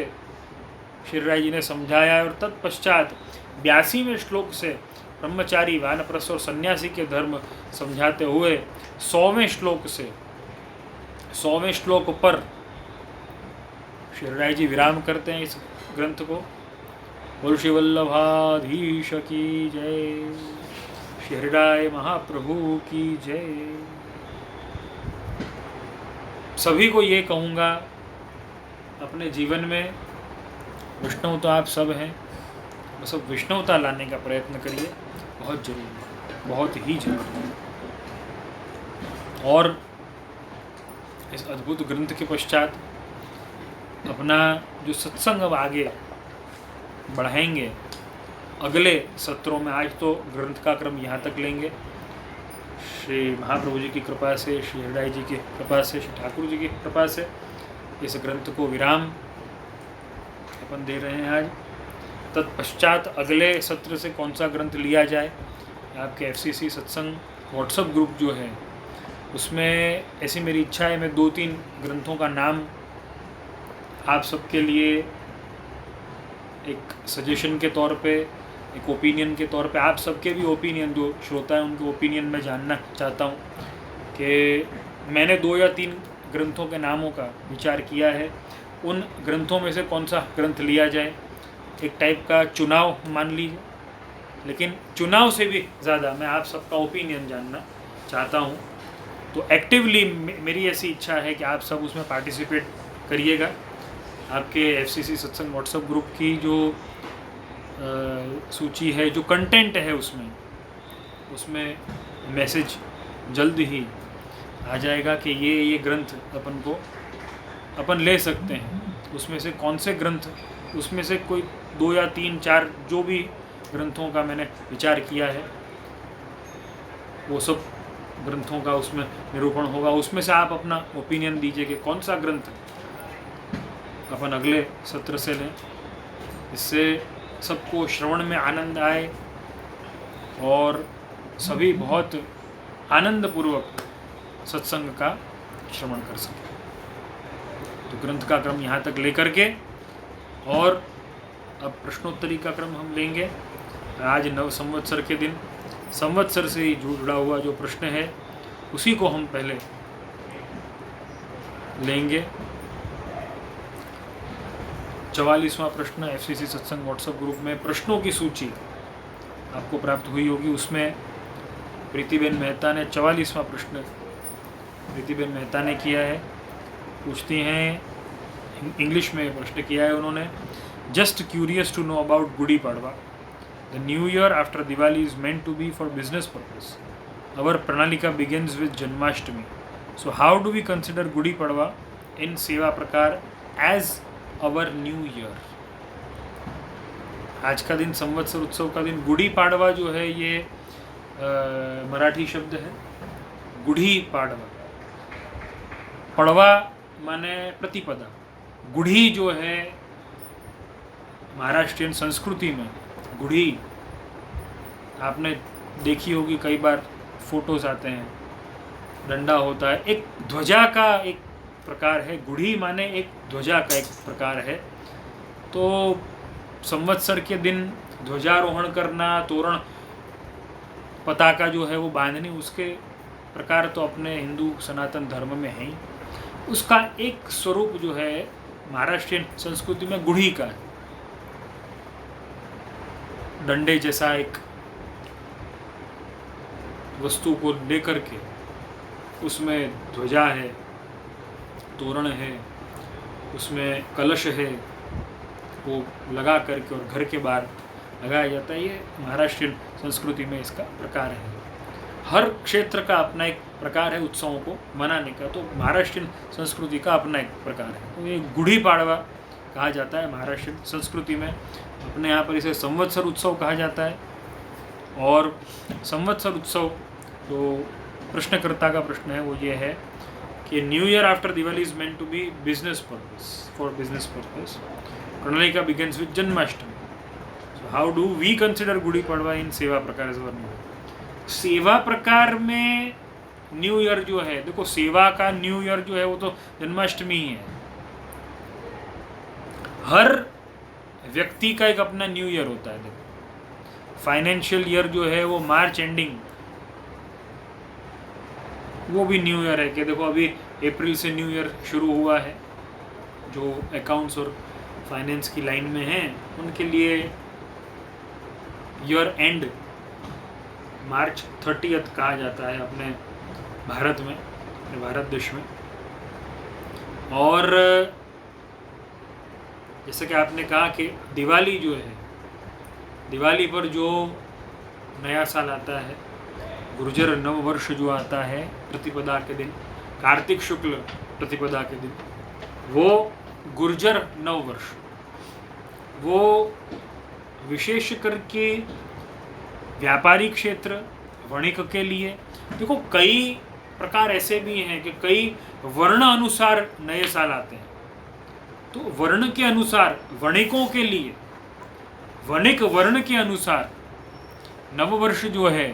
A: श्रीराय जी ने समझाया। और तत्पश्चात 82वें श्लोक से ब्रह्मचारी, वानप्रस्थ और सन्यासी के धर्म समझाते हुए 100वें श्लोक से 100वें श्लोक पर श्रीराय जी विराम करते हैं इस ग्रंथ को। बोल श्री वल्लभाधीश की जय, श्री हरिराय महाप्रभु की जय। सभी को ये कहूँगा, अपने जीवन में, विष्णु तो आप सब हैं, बस अब वैष्णवता लाने का प्रयत्न करिए, बहुत जरूरी है, बहुत ही जरूरी है। और इस अद्भुत ग्रंथ के पश्चात अपना जो सत्संग अब आगे बढ़ाएंगे अगले सत्रों में, आज तो ग्रंथ का क्रम यहाँ तक लेंगे। श्री महाप्रभु जी की कृपा से, श्री हृदय जी की कृपा से, श्री ठाकुर जी की कृपा से इस ग्रंथ को विराम अपन दे रहे हैं आज। तत्पश्चात अगले सत्र से कौन सा ग्रंथ लिया जाए, आपके FCC सत्संग व्हाट्सएप ग्रुप जो है उसमें ऐसी मेरी इच्छा है, मैं 2-3 ग्रंथों का नाम आप सबके लिए एक सजेशन के तौर पे, एक ओपिनियन के तौर पे, आप सबके भी ओपिनियन, जो श्रोता है उनके ओपिनियन में जानना चाहता हूँ कि मैंने 2 या 3 ग्रंथों के नामों का विचार किया है, उन ग्रंथों में से कौन सा ग्रंथ लिया जाए, एक टाइप का चुनाव मान लीजिए। लेकिन चुनाव से भी ज़्यादा मैं आप सबका ओपिनियन जानना चाहता हूँ, तो एक्टिवली मेरी ऐसी इच्छा है कि आप सब उसमें पार्टिसिपेट करिएगा। आपके FCC सत्संग व्हाट्सएप ग्रुप की जो सूची है, जो कंटेंट है उसमें मैसेज जल्द ही आ जाएगा कि ये ग्रंथ अपन ले सकते हैं। उसमें से कौन से ग्रंथ, उसमें से कोई 2 या 3-4 जो भी ग्रंथों का मैंने विचार किया है वो सब ग्रंथों का उसमें निरूपण होगा। उसमें से आप अपना ओपिनियन दीजिए कि कौन सा ग्रंथ अपन अगले सत्र से लें, इससे सबको श्रवण में आनंद आए और सभी बहुत आनंदपूर्वक सत्संग का श्रवण कर सकें। तो ग्रंथ का क्रम यहाँ तक लेकर के, और अब प्रश्नोत्तरी का क्रम हम लेंगे। आज नव संवत्सर के दिन संवत्सर से ही जुड़ा हुआ जो प्रश्न है उसी को हम पहले लेंगे। 44वां प्रश्न FCC सत्संग व्हाट्सएप ग्रुप में प्रश्नों की सूची आपको प्राप्त हुई होगी। उसमें प्रीतिबेन मेहता ने 44वां प्रश्न प्रीतिबेन मेहता ने किया है। पूछती हैं, इंग्लिश में प्रश्न किया है उन्होंने, just curious to know about Gudi Padwa. The new year after Diwali is meant to be for business purpose. Our pranalika begins with Janmashtami, so how do we consider Gudi Padwa in seva prakar as our new year. आज का दिन संवत्सर उत्सव का दिन, गुड़ी पाड़वा जो है ये मराठी शब्द है, गुढ़ी पाड़वा। पड़वा माने प्रतिपदा, गुढ़ी जो है महाराष्ट्रियन संस्कृति में गुढ़ी आपने देखी होगी, कई बार फोटोज आते हैं, डंडा होता है, एक ध्वजा का एक प्रकार है। गुढ़ी माने एक ध्वजा का एक प्रकार है। तो संवत्सर के दिन ध्वजारोहण करना, तोरण पताका जो है वो बांधनी, उसके प्रकार तो अपने हिंदू सनातन धर्म में है ही। उसका एक स्वरूप जो है महाराष्ट्रियन संस्कृति में गुढ़ी का है, डंडे जैसा एक वस्तु को लेकर के उसमें ध्वजा है, तोरण है, उसमें कलश है, वो लगा करके और घर के बाहर लगाया जाता है। ये महाराष्ट्रियन संस्कृति में इसका प्रकार है। हर क्षेत्र का अपना एक प्रकार है उत्सवों को मनाने का, तो महाराष्ट्रियन संस्कृति का अपना एक प्रकार है। तो ये गुढ़ी पाड़वा कहा जाता है महाराष्ट्रियन संस्कृति में। अपने यहाँ पर इसे संवत्सर उत्सव कहा जाता है। और संवत्सर उत्सव तो प्रश्नकर्ता का प्रश्न है वो ये है कि new year after Diwali is meant to be business purpose, for business purpose. Pranalika begins with Janmashtami, so how do we consider Gudi Padwa in seva prakar as were new year. सेवा प्रकार में न्यू ईयर जो है, देखो सेवा का न्यू ईयर जो है वो तो जन्माष्टमी ही है। हर व्यक्ति का एक अपना न्यू ईयर होता है। देखो फाइनेंशियल ईयर जो है वो मार्च एंडिंग, वो भी न्यू ईयर है कि देखो अभी अप्रैल से न्यू ईयर शुरू हुआ है। जो अकाउंट्स और फाइनेंस की लाइन में हैं उनके लिए ईयर एंड मार्च 30 कहा जाता है अपने भारत में, अपने भारत देश में। और जैसे कि आपने कहा कि दिवाली जो है दिवाली पर जो नया साल आता है, गुर्जर नव वर्ष जो आता है प्रतिपदा के दिन, कार्तिक शुक्ल प्रतिपदा के दिन, वो गुर्जर नव वर्ष, वो विशेष करके व्यापारी क्षेत्र, वणिक के लिए। देखो कई प्रकार ऐसे भी हैं कि कई वर्ण अनुसार नए साल आते हैं, तो वर्ण के अनुसार वणिकों के लिए, वणिक वर्ण के अनुसार नववर्ष जो है,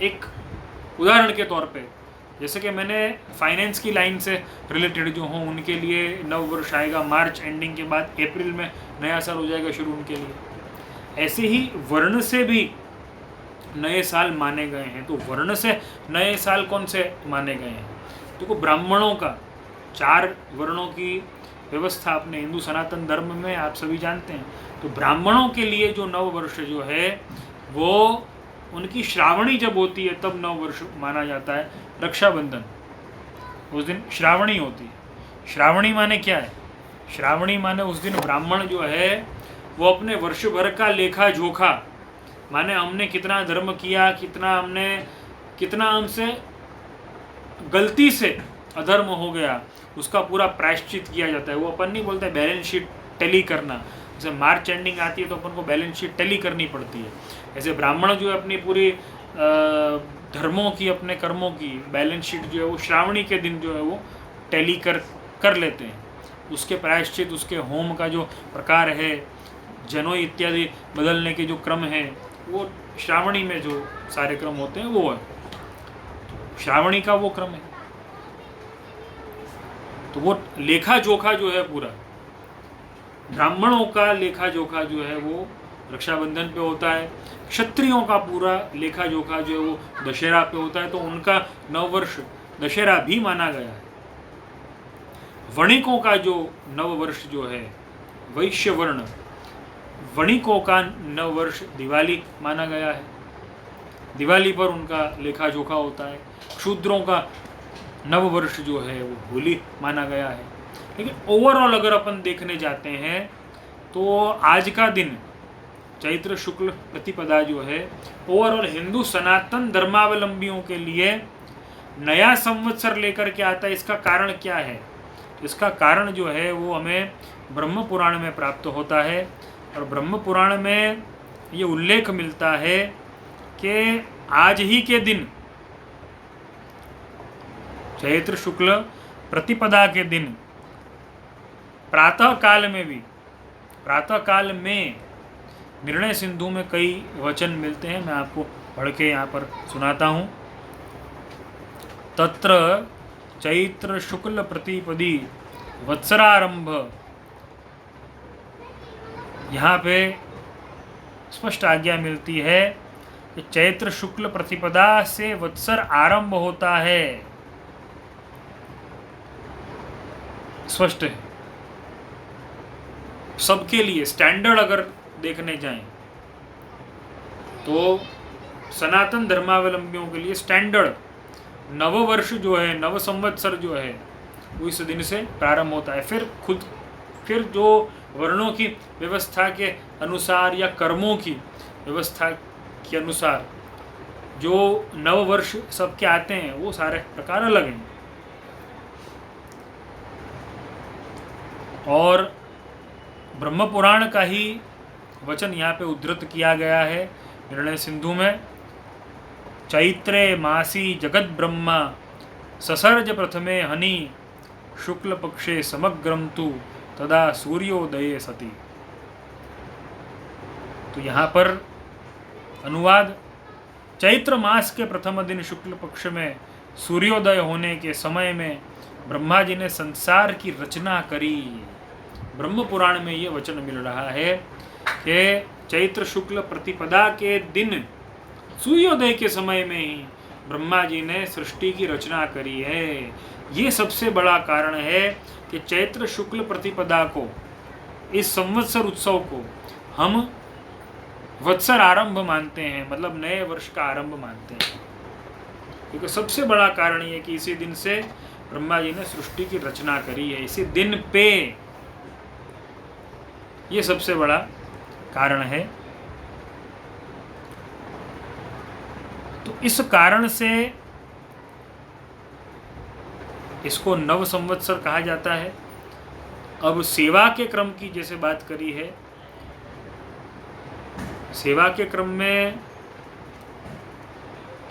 A: एक उदाहरण के तौर पे, जैसे कि मैंने फाइनेंस की लाइन से रिलेटेड जो हों उनके लिए नव वर्ष आएगा मार्च एंडिंग के बाद, अप्रैल में नया साल हो जाएगा शुरू उनके लिए। ऐसे ही वर्ण से भी नए साल माने गए हैं। तो वर्ण से नए साल कौन से माने गए हैं? देखो ब्राह्मणों का 4 वर्णों की व्यवस्था अपने हिंदू सनातन धर्म में आप सभी जानते हैं। तो ब्राह्मणों के लिए जो नव वर्ष जो है वो उनकी श्रावणी जब होती है तब नव वर्ष माना जाता है। रक्षाबंधन उस दिन श्रावणी होती है। श्रावणी माने क्या है? श्रावणी माने उस दिन ब्राह्मण जो है वो अपने वर्ष भर का लेखा जोखा, माने हमने कितना धर्म किया, कितना हमसे गलती से अधर्म हो गया, उसका पूरा प्रायश्चित किया जाता है। वो अपन नहीं बोलते बैलेंस शीट टैली करना, जैसे मार्च एंडिंग आती है तो अपन को बैलेंस शीट टैली करनी पड़ती है। ऐसे ब्राह्मण जो है अपनी पूरी धर्मों की, अपने कर्मों की बैलेंस शीट जो है वो श्रावणी के दिन जो है वो टैली कर लेते हैं। उसके प्रायश्चित, उसके होम का जो प्रकार है, जनोई इत्यादि बदलने के जो क्रम है, वो श्रावणी में जो सारे क्रम होते हैं वो है, श्रावणी का वो क्रम है। तो वो लेखा जोखा जो है पूरा ब्राह्मणों का लेखा जोखा जो है वो रक्षाबंधन पे होता है। क्षत्रियों का पूरा लेखा जोखा जो है वो दशहरा पे होता है। तो उनका नववर्ष दशहरा भी माना गया है। वणिकों का जो नववर्ष जो है, वैश्य वर्ण, वणिकों का नववर्ष दिवाली माना गया है। दिवाली पर उनका लेखा जोखा होता है। शूद्रों का नववर्ष जो है वो होली माना गया है। लेकिन ओवरऑल अगर अपन देखने जाते हैं तो आज का दिन चैत्र शुक्ल प्रतिपदा जो है ओवरऑल हिंदू सनातन धर्मावलंबियों के लिए नया संवत्सर लेकर के आता है। इसका कारण क्या है? इसका कारण जो है वो हमें ब्रह्म पुराण में प्राप्त होता है। और ब्रह्म पुराण में ये उल्लेख मिलता है कि आज ही के दिन, चैत्र शुक्ल प्रतिपदा के दिन, प्रातः काल में निर्णय सिंधु में कई वचन मिलते हैं। मैं आपको पढ़ के यहाँ पर सुनाता हूँ। तत्र चैत्र शुक्ल प्रतिपदी वत्सरारंभ, यहाँ पे स्पष्ट आज्ञा मिलती है कि चैत्र शुक्ल प्रतिपदा से वत्सर आरंभ होता है। स्पष्ट है सबके लिए। स्टैंडर्ड अगर देखने जाएं तो सनातन धर्मावलंबियों के लिए स्टैंडर्ड नववर्ष जो है, नव संवत्सर जो है वो इस दिन से प्रारंभ होता है। फिर जो वर्णों की व्यवस्था के अनुसार या कर्मों की व्यवस्था के अनुसार जो नववर्ष सबके आते हैं वो सारे प्रकार अलग हैं। और ब्रह्म पुराण का ही वचन यहाँ पे उद्धृत किया गया है निर्णय सिंधु में। चैत्रे मासी जगत ब्रह्मा ससर्ज प्रथमे हनि शुक्ल पक्षे समग्रम तु तदा सूर्योदये सति। तो यहाँ पर अनुवाद, चैत्र मास के प्रथम दिन शुक्ल पक्ष में सूर्योदय होने के समय में ब्रह्मा जी ने संसार की रचना करी। ब्रह्म पुराण में ये वचन मिल रहा है कि चैत्र शुक्ल प्रतिपदा के दिन सूर्योदय के समय में ही ब्रह्मा जी ने सृष्टि की रचना करी है। ये सबसे बड़ा कारण है कि चैत्र शुक्ल प्रतिपदा को, इस संवत्सर उत्सव को हम वत्सर आरंभ मानते हैं, मतलब नए वर्ष का आरंभ मानते हैं। क्योंकि सबसे बड़ा कारण ये कि इसी दिन से ब्रह्मा जी ने सृष्टि की रचना करी है। इसी दिन पे ये सबसे बड़ा कारण है। इस कारण से इसको नव संवत्सर कहा जाता है। अब सेवा के क्रम की जैसे बात करी है, सेवा के क्रम में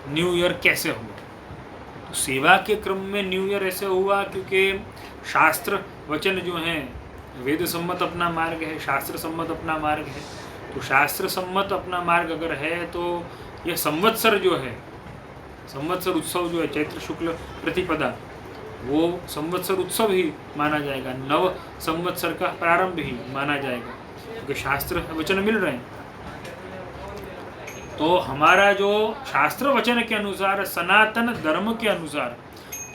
A: न्यू ईयर कैसे हुआ? तो सेवा के क्रम में न्यू ईयर ऐसे हुआ क्योंकि शास्त्र वचन जो हैं, वेद सम्मत अपना मार्ग है, शास्त्र सम्मत अपना मार्ग है। तो शास्त्र सम्मत अपना मार्ग अगर है तो यह संवत्सर जो है, संवत्सर उत्सव जो है, चैत्र शुक्ल प्रतिपदा, वो संवत्सर उत्सव ही माना जाएगा, नव संवत्सर का प्रारंभ ही माना जाएगा, क्योंकि शास्त्र वचन मिल रहे हैं। तो हमारा जो शास्त्र वचन के अनुसार, सनातन धर्म के अनुसार,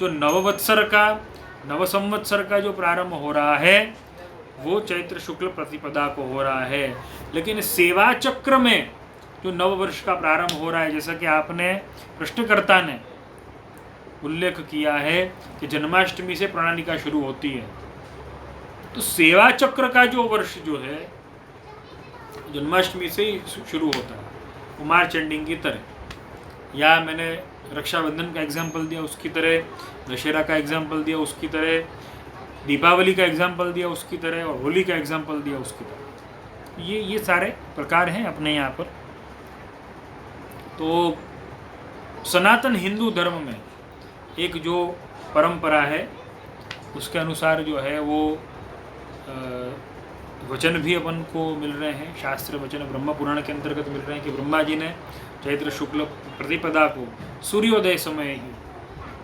A: जो नववत्सर का, नव संवत्सर का जो प्रारंभ हो रहा है वो चैत्र शुक्ल प्रतिपदा को हो रहा है। लेकिन सेवा चक्र में जो नव वर्ष का प्रारंभ हो रहा है, जैसा कि आपने प्रश्नकर्ता ने उल्लेख किया है कि जन्माष्टमी से प्रणालिका शुरू होती है, तो सेवा चक्र का जो वर्ष जो है जन्माष्टमी से ही शुरू होता है, कुमार चंडिंग की तरह। या मैंने रक्षाबंधन का एग्जाम्पल दिया उसकी तरह, दशहरा का एग्जाम्पल दिया उसकी तरह, दीपावली का एग्जाम्पल दिया उसकी तरह, और होली का एग्जाम्पल दिया उसकी तरह। ये सारे प्रकार हैं अपने यहाँ पर। तो सनातन हिंदू धर्म में एक जो परंपरा है उसके अनुसार जो है वो वचन भी अपन को मिल रहे हैं, शास्त्र वचन ब्रह्म पुराण के अंतर्गत मिल रहे हैं कि ब्रह्मा जी ने चैत्र शुक्ल प्रतिपदा को सूर्योदय समय ही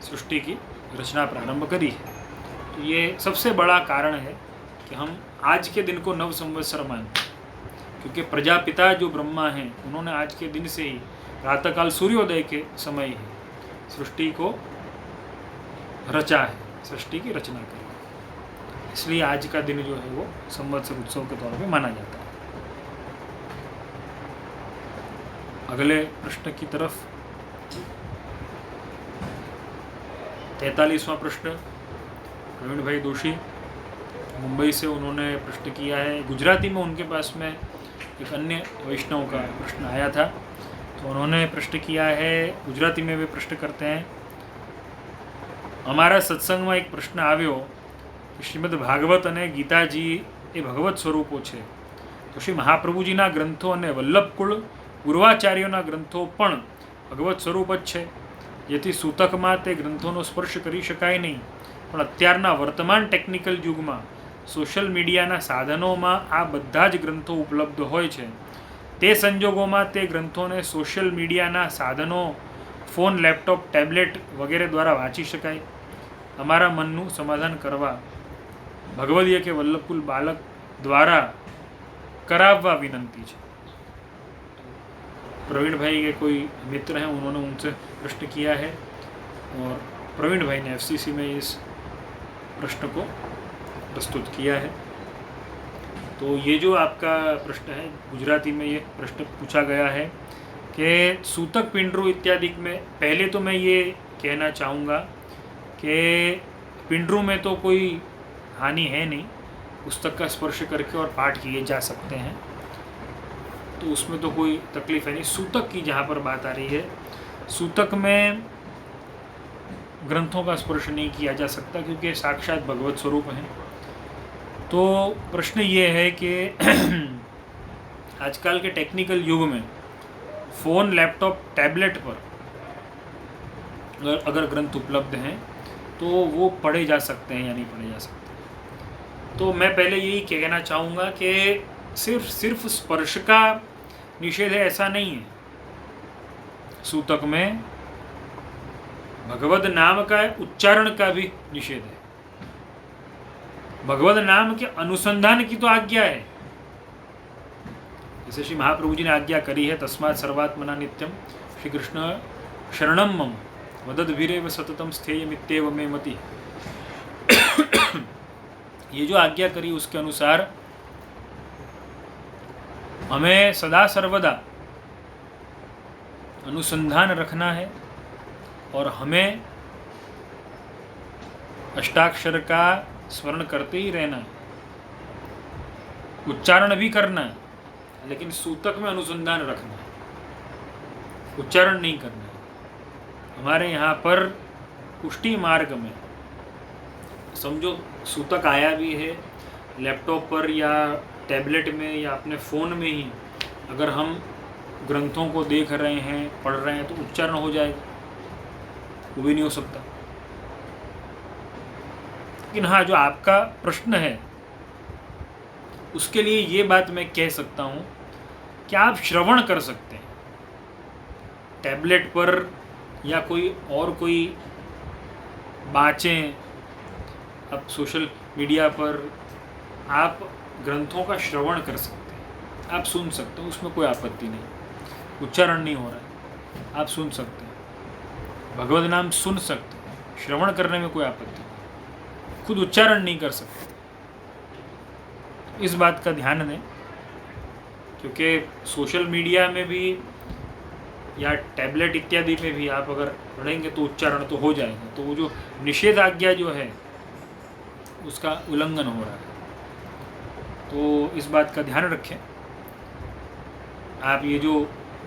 A: सृष्टि की रचना प्रारंभ करी है। तो ये सबसे बड़ा कारण है कि हम आज के दिन को नव संवत्सर मानते हैं, क्योंकि प्रजापिता जो ब्रह्मा हैं उन्होंने आज के दिन से ही प्रातःकाल सूर्योदय के समय ही सृष्टि को रचा है, सृष्टि की रचना करी। इसलिए आज का दिन जो है वो संवत्सर उत्सव के तौर पे माना जाता है। अगले प्रश्न की तरफ, 43वां प्रश्न, प्रवीण भाई दोषी मुंबई से उन्होंने प्रश्न किया है। गुजराती में उनके पास में एक अन्य वैष्णव का प्रश्न आया था, तो उन्होंने प्रश्न किया है, गुजराती में वे प्रश्न करते हैं, અમારા સત્સંગમાં એક પ્રશ્ન આવ્યો કે શ્રીમદ ભાગવત અને ગીતાજી એ ભગવત સ્વરૂપો છે, તો શ્રી મહાપ્રભુજીના ગ્રંથો અને વલ્લભકુળ પૂર્વાચાર્યોના ગ્રંથો પણ ભગવત સ્વરૂપ જ છે, જેથી સૂતકમાં તે ગ્રંથોનો સ્પર્શ કરી શકાય નહીં, પણ અત્યારના વર્તમાન ટેકનિકલ યુગમાં સોશિયલ મીડિયાના સાધનોમાં આ બધા જ ગ્રંથો ઉપલબ્ધ હોય છે, તે સંજોગોમાં તે ગ્રંથોને સોશિયલ મીડિયાના સાધનો, ફોન, લેપટોપ, ટેબ્લેટ વગેરે દ્વારા વાંચી શકાય। અમારા મનનું સમાધાન કરવા ભગવદીય કે વલ્લભકુલ બાલક દ્વારા कराववा विनंती है। प्रवीण भाई के कोई मित्र हैं, उन्होंने उनसे प्रश्न किया है और प्रवीण भाई ने एफसीसी में इस प्रश्न को प्रस्तुत किया है। तो ये जो आपका प्रश्न है, गुजराती में ये प्रश्न पूछा गया है कि सूतक, पिंडरू इत्यादि में, पहले तो मैं ये कहना चाहूँगा कि पिंडरू में तो कोई हानि है नहीं, पुस्तक का स्पर्श करके और पाठ किए जा सकते हैं, तो उसमें तो कोई तकलीफ है नहीं। सूतक की जहाँ पर बात आ रही है, सूतक में ग्रंथों का स्पर्श नहीं किया जा सकता क्योंकि साक्षात भगवत स्वरूप हैं। तो प्रश्न ये है कि आजकल के टेक्निकल युग में फ़ोन, लैपटॉप, टैबलेट पर अगर ग्रंथ उपलब्ध हैं तो वो पढ़े जा सकते हैं या नहीं पढ़े जा सकते। तो मैं पहले यही कहना चाहूँगा कि सिर्फ स्पर्श का निषेध है ऐसा नहीं है। सूतक में भगवद नाम का उच्चारण का भी निषेध है, भगवद नाम के अनुसंधान की तो आज्ञा है। जैसे श्री महाप्रभु जी ने आज्ञा करी है, तस्मात् सर्वात्मना नित्यम श्री कृष्ण शरणम मम वदद्भिरेव सततम स्थेयमित्येव मे मति। ये जो आज्ञा करी उसके अनुसार हमें सदा सर्वदा अनुसंधान रखना है और हमें अष्टाक्षर का स्मरण करते ही रहना है, उच्चारण भी करना है, लेकिन सूतक में अनुसंधान रखना है, उच्चारण नहीं करना है। हमारे यहाँ पर पुष्टि मार्ग में समझो सूतक आया भी है, लैपटॉप पर या टैबलेट में या अपने फ़ोन में ही अगर हम ग्रंथों को देख रहे हैं, पढ़ रहे हैं, तो उच्चारण हो जाएगा, वो भी नहीं हो सकता। लेकिन हाँ, जो आपका प्रश्न है उसके लिए ये बात मैं कह सकता हूँ कि आप श्रवण कर सकते हैं टैबलेट पर या कोई बाँचें, अब सोशल मीडिया पर आप ग्रंथों का श्रवण कर सकते हैं, आप सुन सकते हो, उसमें कोई आपत्ति नहीं। उच्चारण नहीं हो रहा है, आप सुन सकते हैं, भगवत नाम सुन सकते हैं, श्रवण करने में कोई आपत्ति नहीं, खुद उच्चारण नहीं कर सकते। इस बात का ध्यान दें, क्योंकि सोशल मीडिया में भी या टैबलेट इत्यादि में भी आप अगर पढ़ेंगे तो उच्चारण तो हो जाएगा, तो वो जो निषेधाज्ञा जो है उसका उल्लंघन हो रहा है। तो इस बात का ध्यान रखें। आप ये जो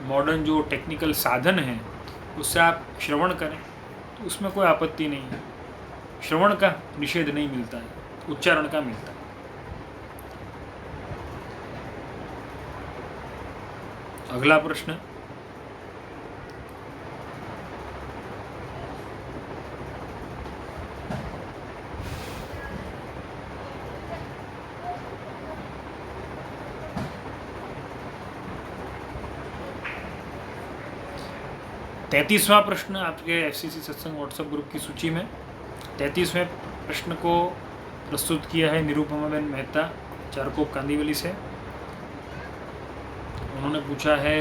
A: मॉडर्न जो टेक्निकल साधन है उससे आप श्रवण करें तो उसमें कोई आपत्ति नहीं है। श्रवण का निषेध नहीं मिलता है, उच्चारण का मिलता है। अगला प्रश्न, तैंतीसवां प्रश्न आपके FCC सत्संग व्हाट्सएप ग्रुप की सूची में 33वें प्रश्न को प्रस्तुत किया है निरुपमाबेन मेहता चारकोप कांदीवली से। उन्होंने पूछा है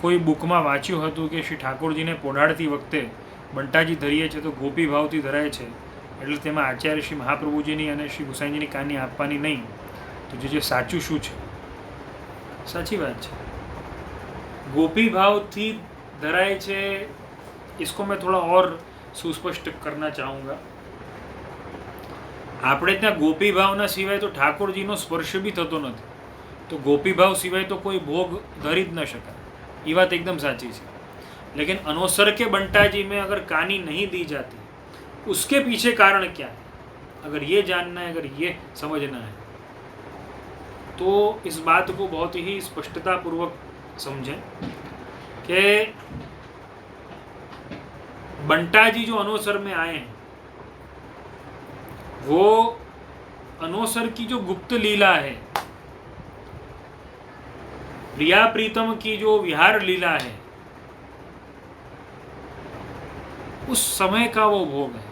A: कोई બુકમાં વાંચ્યું હતું કે શ્રી ઠાકોરજીને પોઢાડતી વખતે બંટાજી ધરીએ છે તો ગોપી ભાવથી ધરાય છે, એટલે તેમાં આચાર્ય શ્રી મહાપ્રભુજીની અને શ્રી ગુસાઈજીની કાની આપવાની નહીં, તો જે સાચું શું છે? સાચી વાત છે, ગોપી ભાવથી ધરાય છે। इसको मैं थोड़ा और सुस्पष्ट करना चाहूँगा। આપણે ત્યાં ગોપી ભાવના સિવાય તો ઠાકોરજીનો સ્પર્શ બી થતો નથી, तो गोपी भाव सिवाय तो कोई भोग धरी ज न शकाय, ये बात एकदम साची है। लेकिन अनोसर के बंटा जी में अगर कानी नहीं दी जाती, उसके पीछे कारण क्या है, अगर ये जानना है, अगर ये समझना है, तो इस बात को बहुत ही स्पष्टता पूर्वक समझें कि बंटा जी जो अनोसर में आए हैं वो अनोसर की जो गुप्त लीला है, प्रिया प्रीतम की जो विहार लीला है, उस समय का वो भोग है,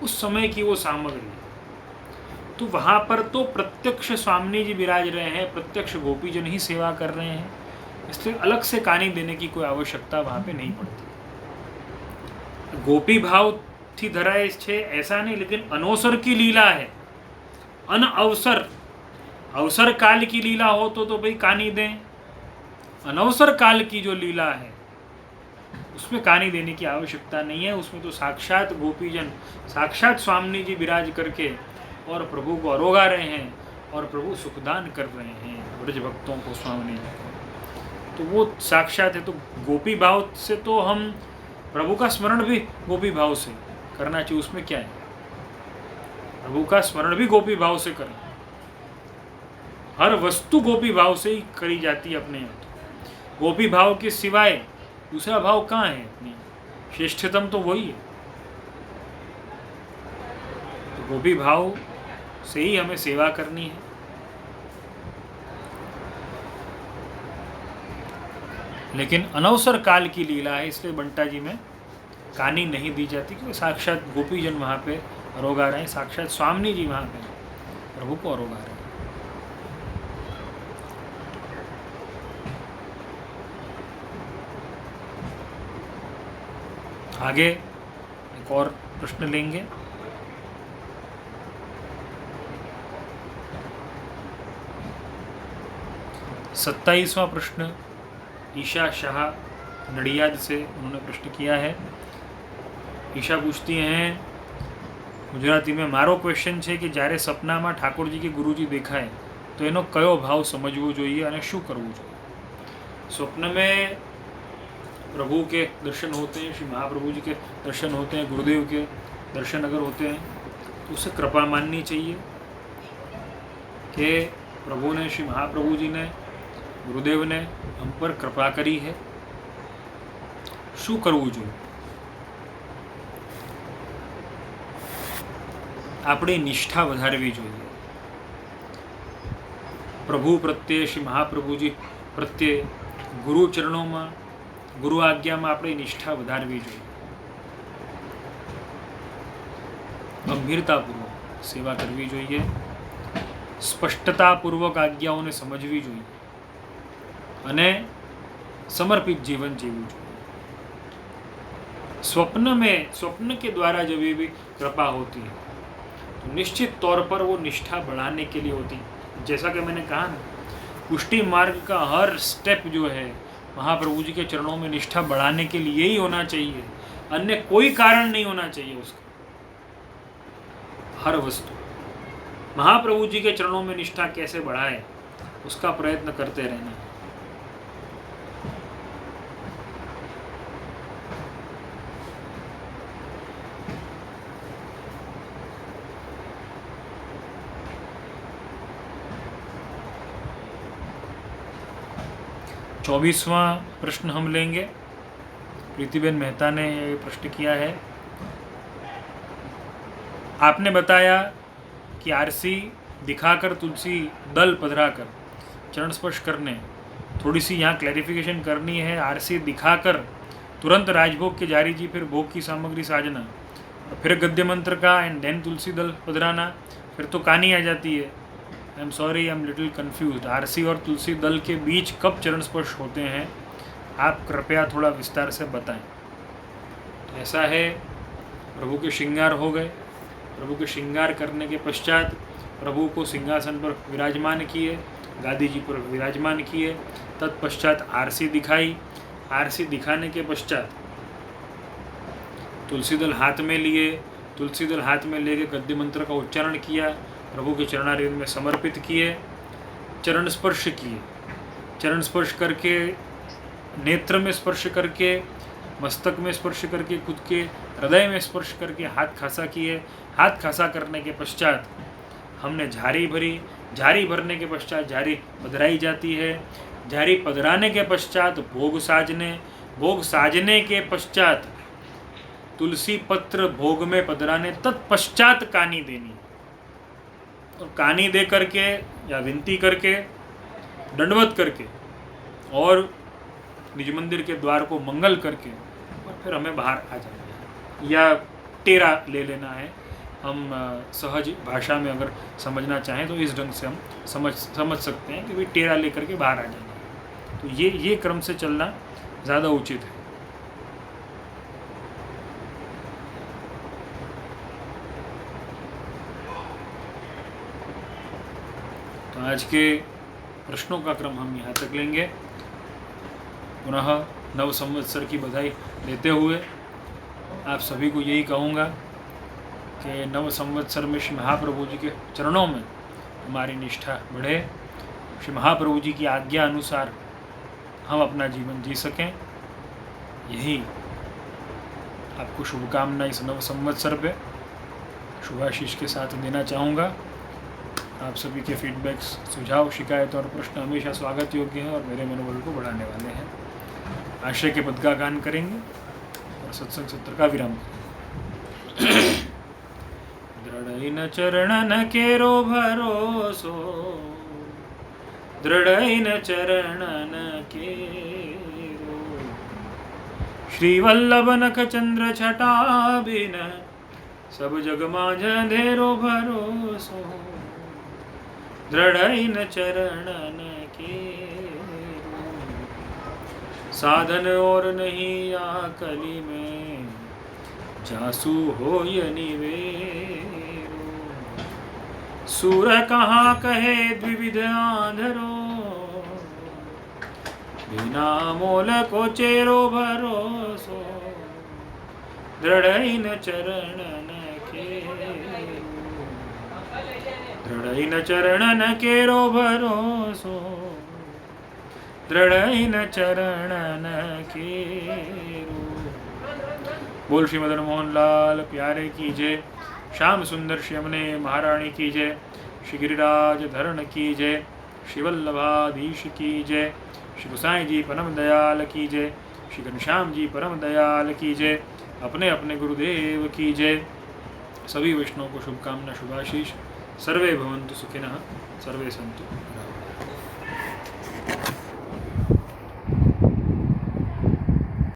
A: उस समय की वो सामग्री है। तो वहाँ पर तो प्रत्यक्ष स्वामी जी विराज रहे हैं, प्रत्यक्ष गोपीजन ही सेवा कर रहे हैं, इसलिए अलग से कानी देने की कोई आवश्यकता वहाँ पे नहीं पड़ती। गोपी भाव थी धराए छे ऐसा नहीं, लेकिन अनोसर की लीला है, अन अवसर अवसर काल की लीला हो तो भाई कानी दें। अनवसर काल की जो लीला है उसमें कानी देने की आवश्यकता नहीं है, उसमें तो साक्षात गोपीजन, साक्षात स्वामी जी विराज करके और प्रभु को अरोगा रहे हैं और प्रभु सुखदान कर रहे हैं ब्रज भक्तों को स्वामी जी को, तो वो साक्षात है। तो गोपी भाव से तो हम प्रभु का स्मरण भी गोपी भाव से करना चाहिए, उसमें क्या है, प्रभु का स्मरण भी गोपी भाव से करें। हर वस्तु गोपी भाव से ही करी जाती है अपने यहाँ। गोपी भाव के सिवाय दूसरा भाव कहाँ है, अपनी श्रेष्ठतम तो वही है। तो गोपी भाव से ही हमें सेवा करनी है। लेकिन अनवसर काल की लीला है, इसलिए बंटा जी में कानी नहीं दी जाती, क्योंकि साक्षात गोपीजन वहाँ पे अरोगा रहे हैं, साक्षात स्वामी जी वहाँ पे प्रभु को अरोगा रहे हैं। आगे एक और प्रश्न लेंगे। सत्ताईसवां प्रश्न ईशा शाह नडियाद से उन्होंने प्रश्न किया है। ईशा पूछती हैं गुजराती में, मारो क्वेश्चन है कि જ્યારે સપનામાં ઠાકોરજી કે ગુરુજી દેખાય તો એનો કયો ભાવ સમજવો જોઈએ અને શું કરવું જોઈએ। स्वप्न में प्रभु के दर्शन होते हैं, श्री महाप्रभु जी के दर्शन होते हैं, गुरुदेव के दर्शन अगर होते हैं तो उसे कृपा माननी चाहिए कि प्रभु ने, श्री महाप्रभु जी ने, गुरुदेव ने हम पर कृपा करी है। શું કરવું જોઈએ? આપણી નિષ્ઠા વધારવી જોઈએ પ્રભુ પ્રત્યે, શ્રી મહાપ્રભુજી પ્રત્યે, ગુરુ ચરણોમાં, ગુરુ આજ્ઞામાં આપણી નિષ્ઠા વધારવી જોઈએ। ગંભીરતાપૂર્વક સેવા કરવી જોઈએ, સ્પષ્ટતાપૂર્વક આજ્ઞાઓને સમજવી જોઈએ અને समर्पित जीवन जीवવું જોઈએ। स्वप्न के द्वारा जब भी कृपा होती है तो निश्चित तौर पर वो निष्ठा बढ़ाने के लिए होती है। जैसा कि मैंने कहा ना, पुष्टि मार्ग का हर स्टेप जो है महाप्रभु जी के चरणों में निष्ठा बढ़ाने के लिए ही होना चाहिए, अन्य कोई कारण नहीं होना चाहिए उसका। हर वस्तु महाप्रभु जी के चरणों में निष्ठा कैसे बढ़ाए उसका प्रयत्न करते रहना है। चौबीसवां प्रश्न हम लेंगे। प्रीतिबेन मेहता ने ये प्रश्न किया है, आपने बताया कि आरसी दिखाकर तुलसी दल पधराकर चरण स्पर्श करने, थोड़ी सी यहाँ क्लैरिफिकेशन करनी है। आरसी दिखाकर तुरंत राजभोग के जारी जी, फिर भोग की सामग्री साजना, फिर गद्य मंत्र का एंड देन तुलसी दल पधराना, फिर तो कहानी आ जाती है। I am sorry, I am little confuse. RC और तुलसी दल के बीच कब चरण स्पर्श होते हैं, आप कृपया थोड़ा विस्तार से बताएं। तो ऐसा है, प्रभु के श्रृंगार हो गए, प्रभु के श्रृंगार करने के पश्चात प्रभु को सिंहासन पर विराजमान किए, गादी जी पर विराजमान किए, तत्पश्चात आरसी दिखाई। आरसी दिखाने के पश्चात तुलसी दल हाथ में लिए, तुलसी दल हाथ में लेके गद्य मंत्र का उच्चारण किया, प्रभु के चरणारविंद में समर्पित किए, चरण स्पर्श किए। चरण स्पर्श करके, नेत्र में स्पर्श करके, मस्तक में स्पर्श करके, खुद के हृदय में स्पर्श करके हाथ खासा किए। हाथ खासा करने के पश्चात हमने झारी भरी। झारी भरने के पश्चात झारी पधराई जाती है। झारी पधराने के पश्चात भोग साजने, भोग साजने के पश्चात तुलसी पत्र भोग में पधराने, तत्पश्चात कानी देनी। और कानी दे करके या विनती करके, दंडवत करके और निज मंदिर के द्वार को मंगल करके और फिर हमें बाहर आ जाना है या टेरा ले लेना है। हम सहज भाषा में अगर समझना चाहें तो इस ढंग से हम समझ सकते हैं कि भाई टेरा लेकर के बाहर आ जाना है। तो ये क्रम से चलना ज़्यादा उचित है। तो आज के प्रश्नों का क्रम हम यहाँ तक लेंगे। पुनः नव संवत्सर की बधाई देते हुए आप सभी को यही कहूँगा कि नव संवत्सर में श्री महाप्रभु जी के चरणों में हमारी निष्ठा बढ़े, श्री महाप्रभु जी की आज्ञा अनुसार हम अपना जीवन जी सकें। यही आपको शुभकामना इस नव संवत्सर पे शुभाशीष के साथ देना चाहूँगा। आप सभी के फीडबैक्स, सुझाव, शिकायत और प्रश्न हमेशा स्वागत योग्य हैं और मेरे मनोबल को बढ़ाने वाले हैं। आशय के पद का गान करेंगे और सत्संग सत्र का विराम करेंगे। दृढ़ चरणन केरो भरोसो, दृढ़ चरणन केरो, श्री वल्लभ नख चंद्र छटा बिन, सब जग माझ अंधेरो भरोसो। दृढ़ चरणन केरो, साधन और नहीं आकली में, जासु हो निवेरो। सूर कहाँ कहे द्विविध आंधरो, बिना मोल को चेरो भरोसो। दृढ़ चरणन केरो, दृढ़ चरणन केरो भरोसो। दृढ़ इन चरणन केरो। बोल श्री मदन मोहन लाल प्यारे की जय। श्याम सुंदर श्री यमुने महारानी की जय। श्री गिरिराज धरण की जय। श्री वल्लभाधीश की जय। श्री गोसाई जी परम दयाल की जय। श्री घनश्याम जी परम दयाल की जय। अपने अपने गुरुदेव की जय। सभी वैष्णव को शुभकामना शुभाशीष। सर्वे भवन्तु सुखिनः, सर्वे सन्तु निरामयाः।